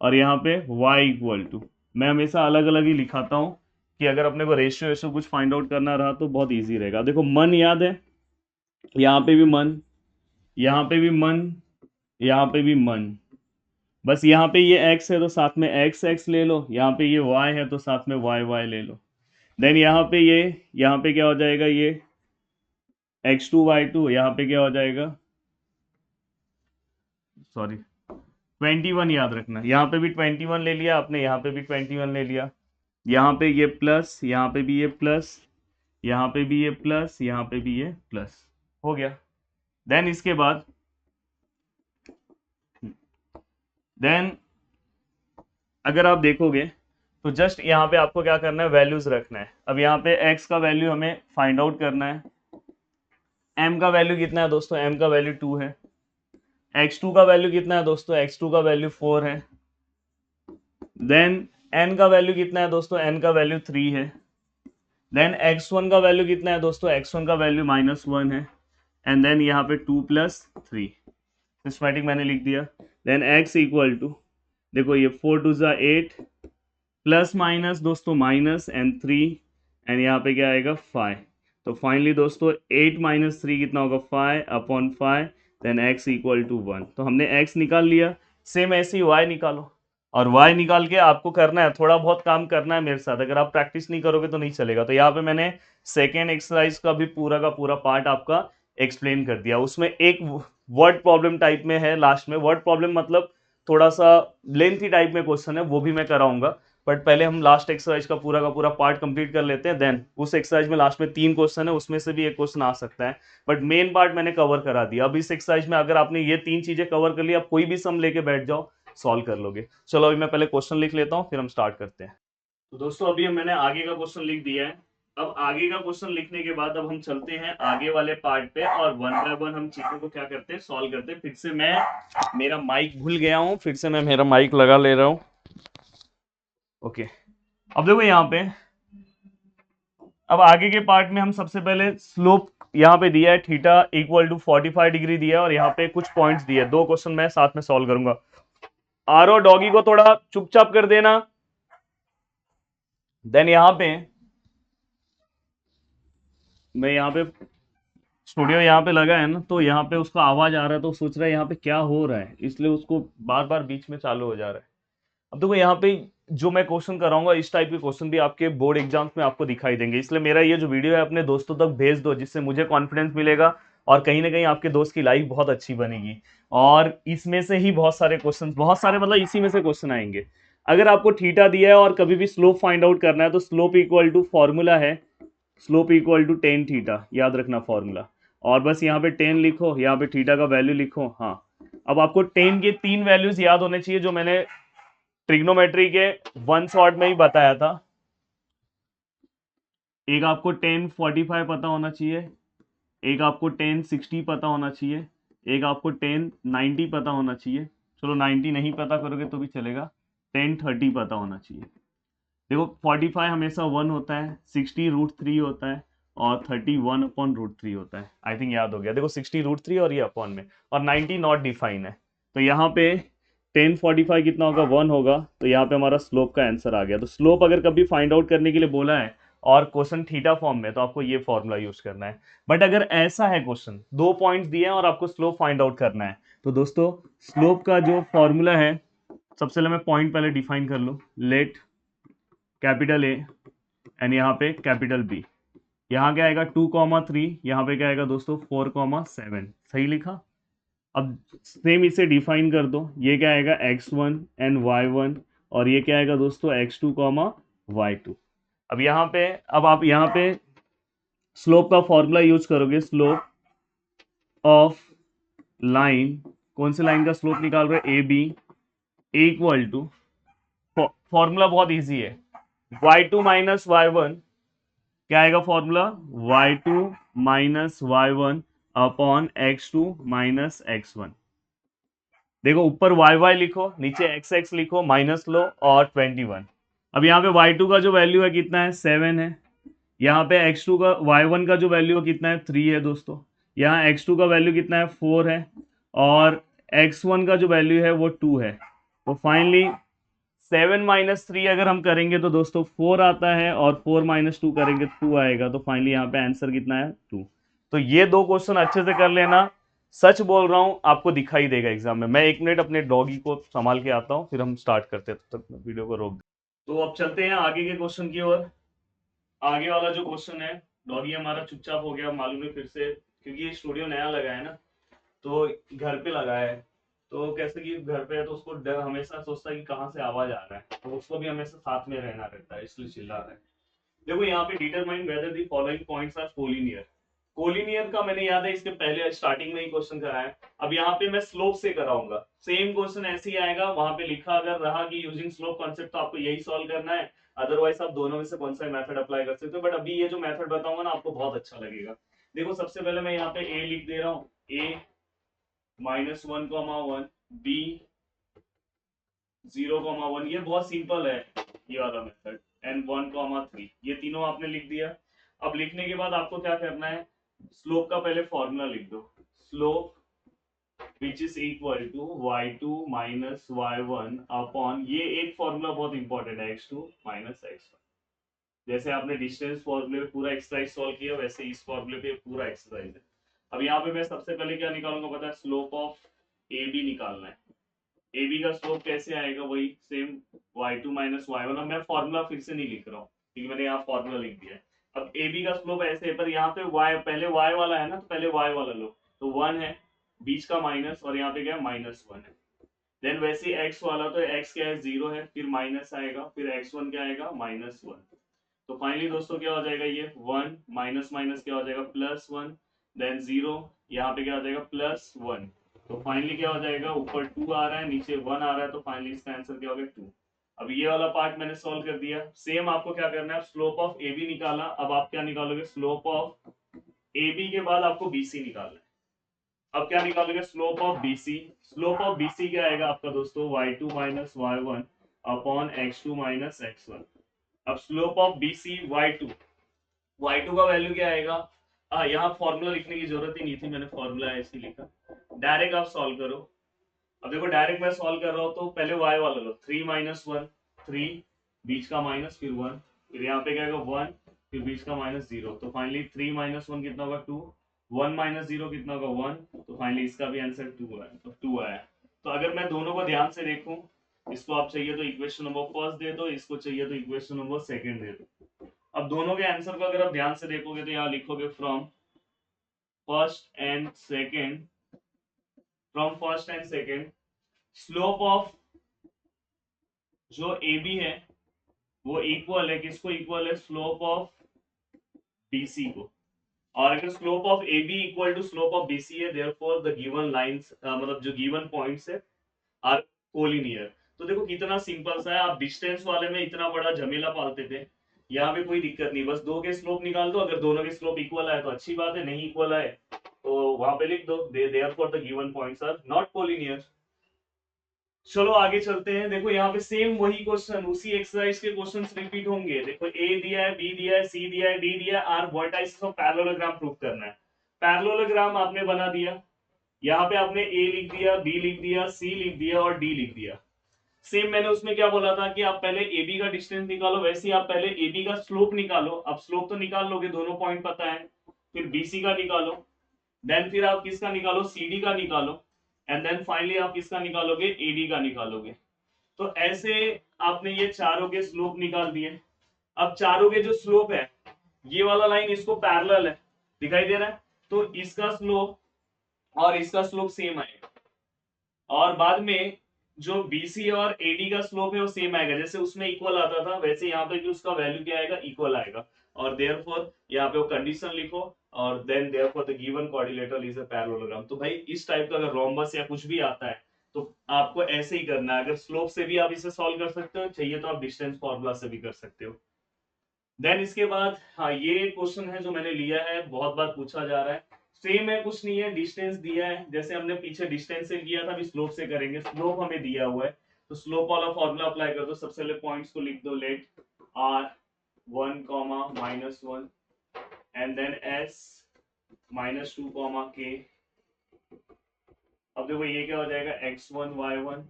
और यहाँ पे y इक्वल टू। मैं हमेशा अलग अलग ही लिखाता हूँ कि अगर अपने को रेशियो वेशियो कुछ फाइंड आउट करना रहा तो बहुत इजी रहेगा। देखो मन याद है, यहाँ पे भी मन, यहाँ पे भी मन, यहाँ पे भी मन। बस यहाँ पे ये x है तो साथ में x x ले लो, यहाँ पे ये y है तो साथ में y y ले लो। देन यहाँ पे ये, यहाँ पे क्या हो जाएगा, ये x2 y2, यहाँ पे क्या हो जाएगा, सॉरी 21 याद रखना। यहाँ पे भी 21 ले लिया आपने, यहाँ पे भी 21 ले लिया। यहाँ पे ये प्लस, यहाँ पे भी ये प्लस, यहाँ पे भी ये प्लस, यहाँ पे भी ये प्लस, हो गया। देन इसके बाद, देन अगर आप देखोगे तो जस्ट यहाँ पे आपको क्या करना है, वैल्यूज रखना है। अब यहाँ पे x का वैल्यू हमें फाइंड आउट करना है। m का वैल्यू कितना है दोस्तों, m का वैल्यू 2 है। x2 का वैल्यू कितना है दोस्तों, x2 का वैल्यू 4 है। देन n का वैल्यू कितना है दोस्तों, n का वैल्यू 3 है। देन x1 का वैल्यू कितना है दोस्तों, x1 का वैल्यू -1 है। एंड देन यहाँ पे 2 + 3 सिस्टमैटिक मैंने लिख दिया। देन x इक्वल टू, देखो ये 4 2 8, प्लस माइनस दोस्तों माइनस, एंड 3, एंड यहाँ पे क्या आएगा 5। तो फाइनली दोस्तों 8 - 3 कितना होगा, 5/5। Then x equal to 1। तो हमने x निकाल लिया। सेम ऐसे ही y निकालो, और y निकाल के आपको करना है, थोड़ा बहुत काम करना है मेरे साथ। अगर आप प्रैक्टिस नहीं करोगे तो नहीं चलेगा। तो यहाँ पे मैंने सेकेंड एक्सरसाइज का भी पूरा का पूरा पार्ट आपका एक्सप्लेन कर दिया। उसमें एक वर्ड प्रॉब्लम टाइप में है लास्ट में। वर्ड प्रॉब्लम मतलब थोड़ा सा लेंथी टाइप में क्वेश्चन है, वो भी मैं कराऊंगा। बट पहले हम लास्ट एक्सरसाइज का पूरा पार्ट कंप्लीट कर लेते हैं। देन उस एक्सरसाइज में लास्ट में 3 क्वेश्चन है, उसमें से भी एक क्वेश्चन आ सकता है, बट मेन पार्ट मैंने कवर करा दिया। अब इस एक्सरसाइज में अगर आपने ये 3 चीजें कवर कर ली, आप कोई भी सम लेके बैठ जाओ, सॉल्व कर लोगे। चलो अभी मैं पहले क्वेश्चन लिख लेता हूँ, फिर हम स्टार्ट करते हैं। तो दोस्तों अभी मैंने आगे का क्वेश्चन लिख दिया है। अब आगे का क्वेश्चन लिखने के बाद अब हम चलते हैं आगे वाले पार्ट पे, और वन बाय वन हम चीजों को क्या करते हैं, सॉल्व करते हैं। फिर से मैं मेरा माइक भूल गया हूँ, फिर से मैं मेरा माइक लगा ले रहा हूँ। ओके, अब देखो यहाँ पे, अब आगे के पार्ट में हम सबसे पहले स्लोप यहाँ पे दिया है थीटा इक्वल टू 45 डिग्री दिया है और यहाँ पे कुछ पॉइंट्स दिए, दो क्वेश्चन मैं साथ में सॉल्व करूंगा। आरो डॉगी को थोड़ा चुपचाप कर देना। देन यहाँ पे मैं यहाँ पे स्टूडियो यहाँ पे लगा है ना, तो यहाँ पे उसका आवाज आ रहा है तो सोच रहा है यहाँ पे क्या हो रहा है, इसलिए उसको बार बार बीच में चालू हो जा रहा है। अब देखो यहाँ पे जो मैं क्वेश्चन कराऊंगा इस टाइप के क्वेश्चन भी आपके बोर्ड एग्जाम्स में आपको दिखाई देंगे, इसलिए मेरा ये जो वीडियो है अपने दोस्तों तक भेज दो, जिससे मुझे कॉन्फिडेंस मिलेगा और कहीं ना कहीं आपके दोस्त की लाइफ बहुत अच्छी बनेगी। और इसमें से ही बहुत सारे क्वेश्चन, बहुत सारे मतलब इसी में से क्वेश्चन आएंगे। अगर आपको थीटा दिया है और कभी भी स्लोप फाइंड आउट करना है तो स्लोप इक्वल टू फॉर्मूला है, slope equal to tan theta, याद रखना फॉर्मूला। और बस यहाँ पे टेन लिखो, यहाँ पे थीटा का वैल्यू लिखो। हाँ, अब आपको टेन के तीन वैल्यूज याद होने चाहिए जो मैंने ट्रिग्नोमेट्री के वन शॉट में ही बताया था। एक आपको टेन 45 पता होना चाहिए, एक आपको टेन 60 पता होना चाहिए, एक आपको टेन 90 पता होना चाहिए। चलो 90 नहीं पता करोगे तो भी चलेगा, टेन 30 पता होना चाहिए। देखो 45 हमेशा 1 होता है, 60 √3 होता है और 30 1/√3 होता है। आई थिंक याद हो गया। देखो 60 √3 और ये अपॉन में, और 90 नॉट डिफाइन है। तो यहाँ पे 1045 कितना होगा, 1 होगा, तो यहाँ पे हमारा स्लोप का आंसर आ गया। तो स्लोप अगर कभी फाइंड आउट करने के लिए बोला है और क्वेश्चन थीटा फॉर्म में, तो आपको ये फॉर्मूला यूज करना है। बट अगर ऐसा है क्वेश्चन, दो पॉइंट्स दिए हैं और आपको स्लोप फाइंड आउट करना है, तो दोस्तों स्लोप का जो फॉर्मूला है, सबसे पहले मैं पॉइंट पहले डिफाइन कर लूँ। लेट कैपिटल ए एंड यहाँ पे कैपिटल बी, यहाँ क्या आएगा 2,3, यहाँ पे क्या आएगा दोस्तों 4,7। सही लिखा। अब सेम इसे डिफाइन कर दो, ये क्या आएगा x1 एंड y1, और ये क्या आएगा दोस्तों x2, y2। अब यहाँ पे, अब आप यहाँ पे स्लोप का फॉर्मूला यूज करोगे, स्लोप ऑफ लाइन, कौन सी लाइन का स्लोप निकाल रहे हो, A B, equal to, formula बहुत इजी है, y2 माइनस y1, क्या आएगा formula, y2 minus y1 upon x2 minus x1। देखो ऊपर वाई वाई लिखो, नीचे एक्स एक्स लिखो, माइनस लो और 21। अब यहाँ पे y2 का जो वैल्यू है कितना है, 7 है। यहाँ पे x2 का, y1 का जो वैल्यू है कितना है, 3 है दोस्तों। यहाँ x2 का वैल्यू कितना है, 4 है। और x1 का जो वैल्यू है वो 2 है। तो फाइनली 7 माइनस 3 अगर हम करेंगे तो दोस्तों 4 आता है, और 4 माइनस 2 करेंगे 2 आएगा। तो फाइनली यहाँ पे आंसर कितना है, 2। तो ये दो क्वेश्चन अच्छे से कर लेना, सच बोल रहा हूं आपको दिखाई देगा एग्जाम में। मैं 1 मिनट अपने डॉगी को संभाल के आता हूं, फिर हम स्टार्ट करते हैं, तब तक मैं वीडियो को रोक दूं। तो अब चलते हैं आगे के क्वेश्चन की ओर। आगे वाला जो क्वेश्चन है, डॉगी हमारा चुपचाप हो गया, मालूम है फिर से, क्योंकि ये स्टूडियो नया लगा है ना, तो घर पे लगा है। तो कैसे कि घर पे है तो उसको डर, हमेशा सोचता है कि कहाँ से आवाज आ रहा है, तो उसको भी हमेशा साथ में रहना रहता है, इसलिए चिल्ला रहा है। देखो यहाँ पे determine whether the following points are collinear. Collinear का मैंने याद है इसके पहले स्टार्टिंग में ही क्वेश्चन कराया। अब यहाँ पे मैं स्लोप से कराऊंगा, सेम क्वेश्चन ऐसे ही आएगा, वहां पे लिखा अगर रहा कि यूजिंग स्लोप कॉन्सेप्ट, तो आपको यही सॉल्व करना है। अदरवाइज आप दोनों में से कौन सा मेथड अप्लाई कर सकते हो, बट अभी ये जो मेथड बताऊंगा ना आपको बहुत अच्छा लगेगा। देखो सबसे पहले मैं यहाँ पे ए लिख दे रहा हूँ, ए -1,1, बी 0,1, ये बहुत सिंपल है ये वाला मेथड, एंड 1,3, ये तीनों आपने लिख दिया। अब लिखने के बाद आपको क्या करना है, स्लोप का पहले फॉर्मूला लिख दो, slope which is equal to y2 minus y1 upon, ये एक फॉर्मूला बहुत इंपॉर्टेंट है, x2 माइनस x1। जैसे आपने डिस्टेंस फॉर्मूले पे पूरा एक्सरसाइज सॉल्व किया, वैसे इस फॉर्मूले पे पूरा एक्सरसाइज है। अब यहाँ पे मैं सबसे पहले क्या निकालूंगा पता है, स्लोप ऑफ ए बी निकालना है। ए बी का स्लोप कैसे आएगा, वही सेम y2 माइनस y1। अब मैं फॉर्मूला फिर से नहीं लिख रहा हूँ क्योंकि मैंने यहाँ फॉर्मूला लिख दिया है। अब ए बी का स्लोप ऐसे है, पर यहाँ पे y पहले y वाला है ना, तो पहले y वाला लो, तो 1 है, बीच का माइनस, और यहाँ पे क्या है -1 है। देन वैसे x वाला, तो x क्या है 0 है, फिर माइनस आएगा, फिर x1 क्या आएगा -1। तो फाइनली दोस्तों क्या हो जाएगा, ये 1 माइनस माइनस क्या हो जाएगा +1, देन 0, यहाँ पे क्या हो जाएगा +1। तो फाइनली क्या हो जाएगा, ऊपर 2 आ रहा है, नीचे 1 आ रहा है, तो फाइनली इसका आंसर क्या होगा 2। अब ये वाला पार्ट मैंने सॉल्व कर दिया। सेम आपको क्या करना है, स्लोप ऑफ ए बी निकाला, अब आप क्या निकालोगे, स्लोप ऑफ ए बी के बाद आपको बी सी निकालना है। अब क्या निकालोगे, slope of B C. Slope of B C क्या आएगा आपका दोस्तों, y2 minus y1 upon x2 minus x1। अब slope of B C y2, y2 का वैल्यू क्या आएगा, हाँ, यहाँ फॉर्मूला लिखने की जरूरत ही नहीं थी, मैंने फॉर्मूला ऐसे ही लिखा। डायरेक्ट आप सॉल्व करो। अब देखो डायरेक्ट मैं सॉल्व कर रहा हूँ, तो पहले y वाला लो, 3 माइनस 1, 3, बीच का माइनस, फिर 1, फिर यहाँ पे क्या आएगा 1, फिर बीच का माइनस 0, तो फाइनली 3 माइनस 1 कितना होगा 2, 1 माइनस 0 कितना होगा 1, तो फाइनली इसका भी आंसर 2 है, तो 2 आया। तो अगर मैं दोनों को ध्यान से देखूं, इसको आप चाहिए तो इक्वेशन नंबर फर्स्ट दे दो, इसको चाहिए तो इक्वेशन नंबर सेकंड दे दो। अब दोनों के आंसर को अगर आप ध्यान से देखोगे तो यहाँ लिखोगे first and second from first and second slope of जो ए बी है वो इक्वल है, किसको इक्वल है, स्लोप ऑफ बीसी को। और अगर slope of A B equal to slope of BC है, देयरफॉर द गिवन लाइंस मतलब जो गिवन पॉइंट्स है आर कोलिनियर। तो देखो कितना सिंपल सा है, आप डिस्टेंस वाले में इतना बड़ा झमेला पालते थे, यहाँ पे कोई दिक्कत नहीं, बस दो के स्लोप निकाल दो, अगर दोनों के स्लोप इक्वल आए तो अच्छी बात है, नहीं इक्वल आए तो वहां पे लिख दो therefore the given points are not collinear. चलो आगे चलते हैं। देखो यहाँ पे सेम वही क्वेश्चन, उसी एक्सरसाइज के क्वेश्चंस रिपीट होंगे। देखो ए दिया है, बी दिया है, सी दिया है, डी दिया है, are vertices of parallelogram prove करना है। पैरेललोग्राम आपने बना दिया, यहाँ पे आपने ए लिख दिया, बी लिख दिया, सी लिख दिया और डी लिख दिया। सेम मैंने उसमें क्या बोला था कि आप पहले ए बी का डिस्टेंस निकालो, वैसे ही आप पहले ए बी का स्लोप निकालो। अब स्लोप तो निकाल लोगे, दोनों पॉइंट पता है, फिर बीसी का निकालो, देन फिर आप किसका निकालो, सीडी का निकालो, एंड देन फाइनली आप किसका निकालोगे, एडी का निकालोगे। तो ऐसे आपने ये चारों के स्लोप निकाल दिए। अब चारों के जो स्लोप है, ये वाला लाइन इसको पैरेलल है, दिखाई दे रहा है, तो इसका स्लोप और इसका स्लोप सेम आएगा। और बाद में जो बीसी और एडी का स्लोप है वो सेम आएगा, जैसे उसमें इक्वल आता था वैसे यहाँ पे भी उसका वैल्यू क्या आएगा, इक्वल आएगा। और देयरफॉर यहाँ पे वो कंडीशन लिखो, और then therefore the given quadrilateral is a parallelogram. तो भाई इस टाइप का अगर रोम्बस या कुछ भी आता है तो आपको ऐसे ही करना है। अगर स्लोप से भी आप इसे सॉल्व कर सकते हो, चाहिए तो आप डिस्टेंस फॉर्मूला से भी कर सकते हो। देन इसके बाद हाँ, ये क्वेश्चन है जो मैंने लिया है, बहुत बार पूछा जा रहा है, सेम है, कुछ नहीं है, डिस्टेंस दिया है, जैसे हमने पीछे डिस्टेंस से किया था, अभी स्लोप से करेंगे। स्लोप हमें दिया हुआ है, तो स्लोप वाला फॉर्मूला अप्लाई कर दो। सबसे पहले पॉइंट्स को लिख दो, let R 1 comma -1 and then S -2 comma K. अब देखो ये क्या हो जाएगा, x1 y1,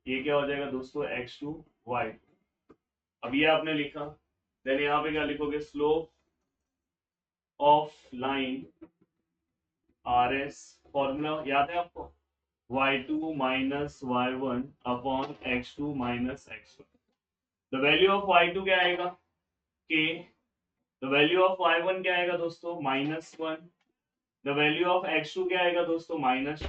ये क्या हो जाएगा दोस्तों, x2 y। अब ये आपने लिखा, देन यहाँ पे क्या लिखोगे, slope of line R S, formula याद है आपको, y2 minus y1 upon x2 minus x1। The value of y2 क्या आएगा, k। The value of y1 क्या आएगा दोस्तों, -1। द वैल्यू ऑफ x2 क्या आएगा दोस्तों, -2,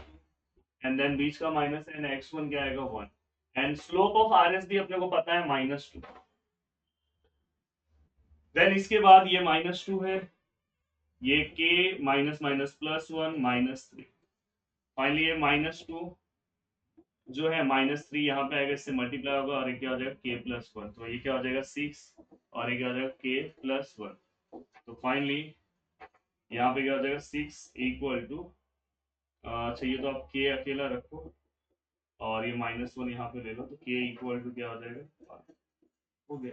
एंड देन बीच का माइनस एंड x1 क्या आएगा 1। And slope of R S भी अपने को पता है -2। देन इसके बाद ये -2 है, ये k माइनस माइनस +1 -3। फाइनली ये -2 जो है -3 यहाँ पे आएगा, इससे मल्टीप्लाई होगा और ये क्या हो जाएगा k+1, तो ये क्या हो जाएगा 6 और ये क्या हो जाएगा k+1। तो फाइनली यहाँ पे क्या हो जाएगा 6 इक्वल टू, चाहिए तो आप k अकेला रखो और ये -1 यहाँ पे ले लो, तो k इक्वल टू क्या हो जाएगा 5। हो गया।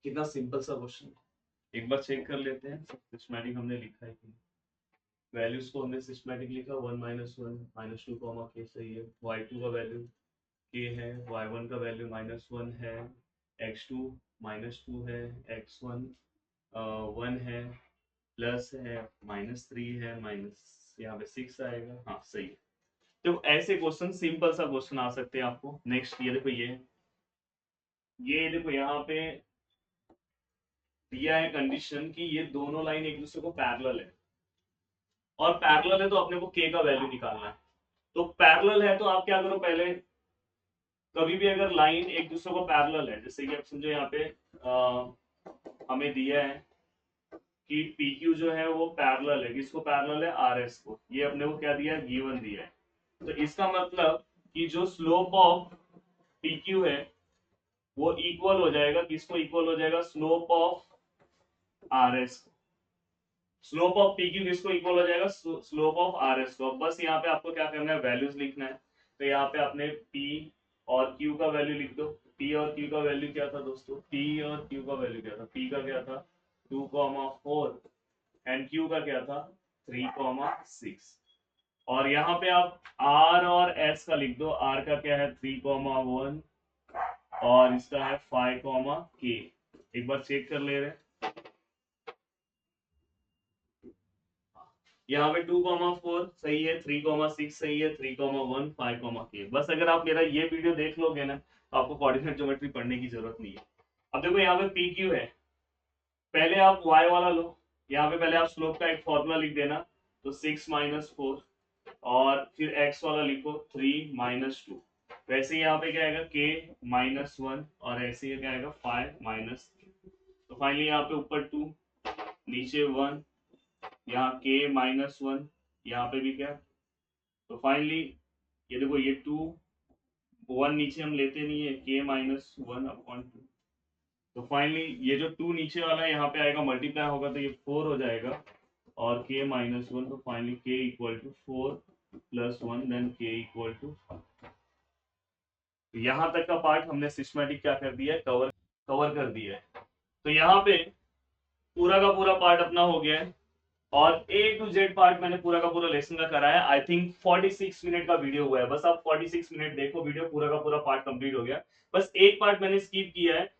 कितना सिंपल सा क्वेश्चन, एक बार चेक कर लेते हैं सिस्टमैटिक हमने लिखा है कि वैल्यूज को हमने सिस्टमैटिक लिखा, 1 -1 -2 कॉमा के सही है, y2 का वैल्यू k है, y1 का वैल्यू -1 है, x2 -2 है, x1 1 है, प्लस है, -3 है, माइनस यहाँ पे 6 आएगा। हाँ सही है। तो ऐसे क्वेश्चन, सिंपल सा क्वेश्चन आ सकते हैं आपको। नेक्स्ट ये देखो, ये देखो यहाँ पे दिया है कंडीशन कि ये दोनों लाइन एक दूसरे को पैरेलल है, और पैरेलल है तो अपने को k का वैल्यू निकालना है। तो पैरेलल है तो आप क्या करो, पहले कभी भी अगर लाइन एक दूसरे को पैरेलल है, जैसे कि आप समझो यहाँ पे हमें दिया है कि PQ जो है वो पैरेलल है, किसको पैरेलल है, RS को। ये अपने को क्या दिया है, गिवन दिया है। तो इसका मतलब कि जो स्लोप ऑफ PQ है वो इक्वल हो जाएगा, किसको इक्वल हो जाएगा, स्लोप ऑफ RS को। स्लोप ऑफ PQ किसको इक्वल हो जाएगा, स्लोप ऑफ RS को। अब बस यहाँ पे आपको क्या करना है, वैल्यूज लिखना है। तो यहाँ पे आपने P और Q का वैल्यू लिख दो। P और Q का वैल्यू क्या था दोस्तों, P और Q का वैल्यू क्या था, P का क्या था 2,4 एंड क्यू का क्या था 3,6। और यहाँ पे आप आर और एस का लिख दो। आर का क्या है 3,1 और इसका है 5,k। एक बार चेक कर ले रहे हैं। यहाँ पे 2,4 सही है, 3,6 सही है, 3,1 5,k। बस अगर आप मेरा ये वीडियो देख लोगे ना तो आपको कोऑर्डिनेट ज्योमेट्री पढ़ने की जरूरत नहीं है। अब देखो यहाँ पे पी क्यू है, पहले आप y वाला लो। यहाँ पे पहले आप स्लोप का एक फॉर्मूला लिख देना, तो 6 - 4 और फिर x वाला लिखो 3 - 2। वैसे ही यहाँ पे क्या आएगा k -1 और ऐसे ही क्या आएगा 5 - 3। तो फाइनली यहाँ पे ऊपर 2 नीचे 1, यहाँ k -1 यहाँ पे भी क्या। तो फाइनली ये देखो ये 2 1 नीचे हम लेते नहीं है, k-1/2। तो फाइनली ये जो 2 नीचे वाला है यहाँ पे आएगा मल्टीप्लाई होगा तो ये 4 हो जाएगा और k-1। तो फाइनली k = 4 + 1 देन k = 5। तो यहाँ तक का पार्ट हमने सिस्टमैटिक क्या कर दिया है, कवर कर दिया है। तो यहाँ पे पूरा का पूरा पार्ट अपना हो गया है और A to Z पार्ट मैंने पूरा का पूरा लेसन का कराया। आई थिंक 46 मिनट का वीडियो हुआ है। बस आप 46 मिनट देखो वीडियो, पूरा का पूरा पार्ट कंप्लीट हो गया। बस एक पार्ट मैंने स्किप किया है,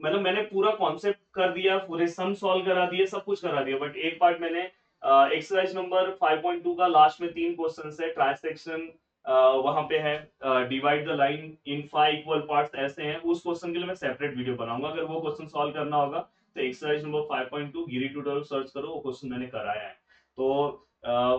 मतलब मैंने पूरा कॉन्सेप्ट कर दिया, पूरे सम सॉल्व करा दिए, सब कुछ करा दिया, बट एक पार्ट मैंने एक्सरसाइज नंबर 5.2 का लास्ट में 3 क्वेश्चन है ट्रांससेक्शन, वहां पे है divide the line in 5 equal parts ऐसे हैं, उस क्वेश्चन के लिए मैं सेपरेट वीडियो बनाऊंगा। अगर वो क्वेश्चन सॉल्व करना होगा तो एक्सरसाइज नंबर 5.2 गिरी ट्यूटोरियल सर्च करो, वो क्वेश्चन मैंने कराया है। तो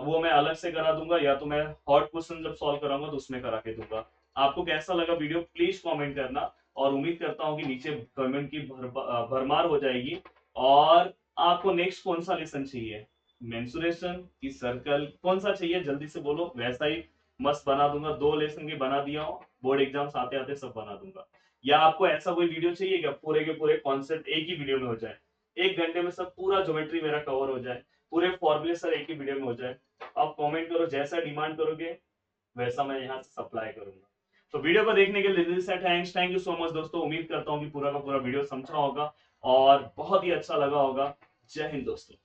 वो मैं अलग से करा दूंगा, या तो मैं हॉट क्वेश्चन जब सॉल्व कराऊंगा तो उसमें करा के दूंगा। आपको कैसा लगा वीडियो प्लीज कमेंट करना, और उम्मीद करता हूँ कि नीचे कमेंट की भरमार हो जाएगी। और आपको नेक्स्ट कौन सा लेसन चाहिए, मेंसुरेशन की सर्कल, कौन सा चाहिए जल्दी से बोलो, वैसा ही मस्त बना दूंगा। 2 लेसन की बना दिया हूँ, बोर्ड एग्जाम्स आते आते सब बना दूंगा। या आपको ऐसा कोई वीडियो चाहिए क्या पूरे के पूरे कॉन्सेप्ट एक ही वीडियो में हो जाए, 1 घंटे में सब पूरा ज्योमेट्री मेरा कवर हो जाए, पूरे फॉर्मूले सर एक ही वीडियो में हो जाए? आप कमेंट करो, जैसा डिमांड करोगे वैसा मैं यहाँ से सप्लाई करूंगा। तो वीडियो को देखने के लिए दिल से थैंक यू सो मच दोस्तों। उम्मीद करता हूँ कि पूरा का पूरा वीडियो समझा होगा और बहुत ही अच्छा लगा होगा। जय हिंद दोस्तों।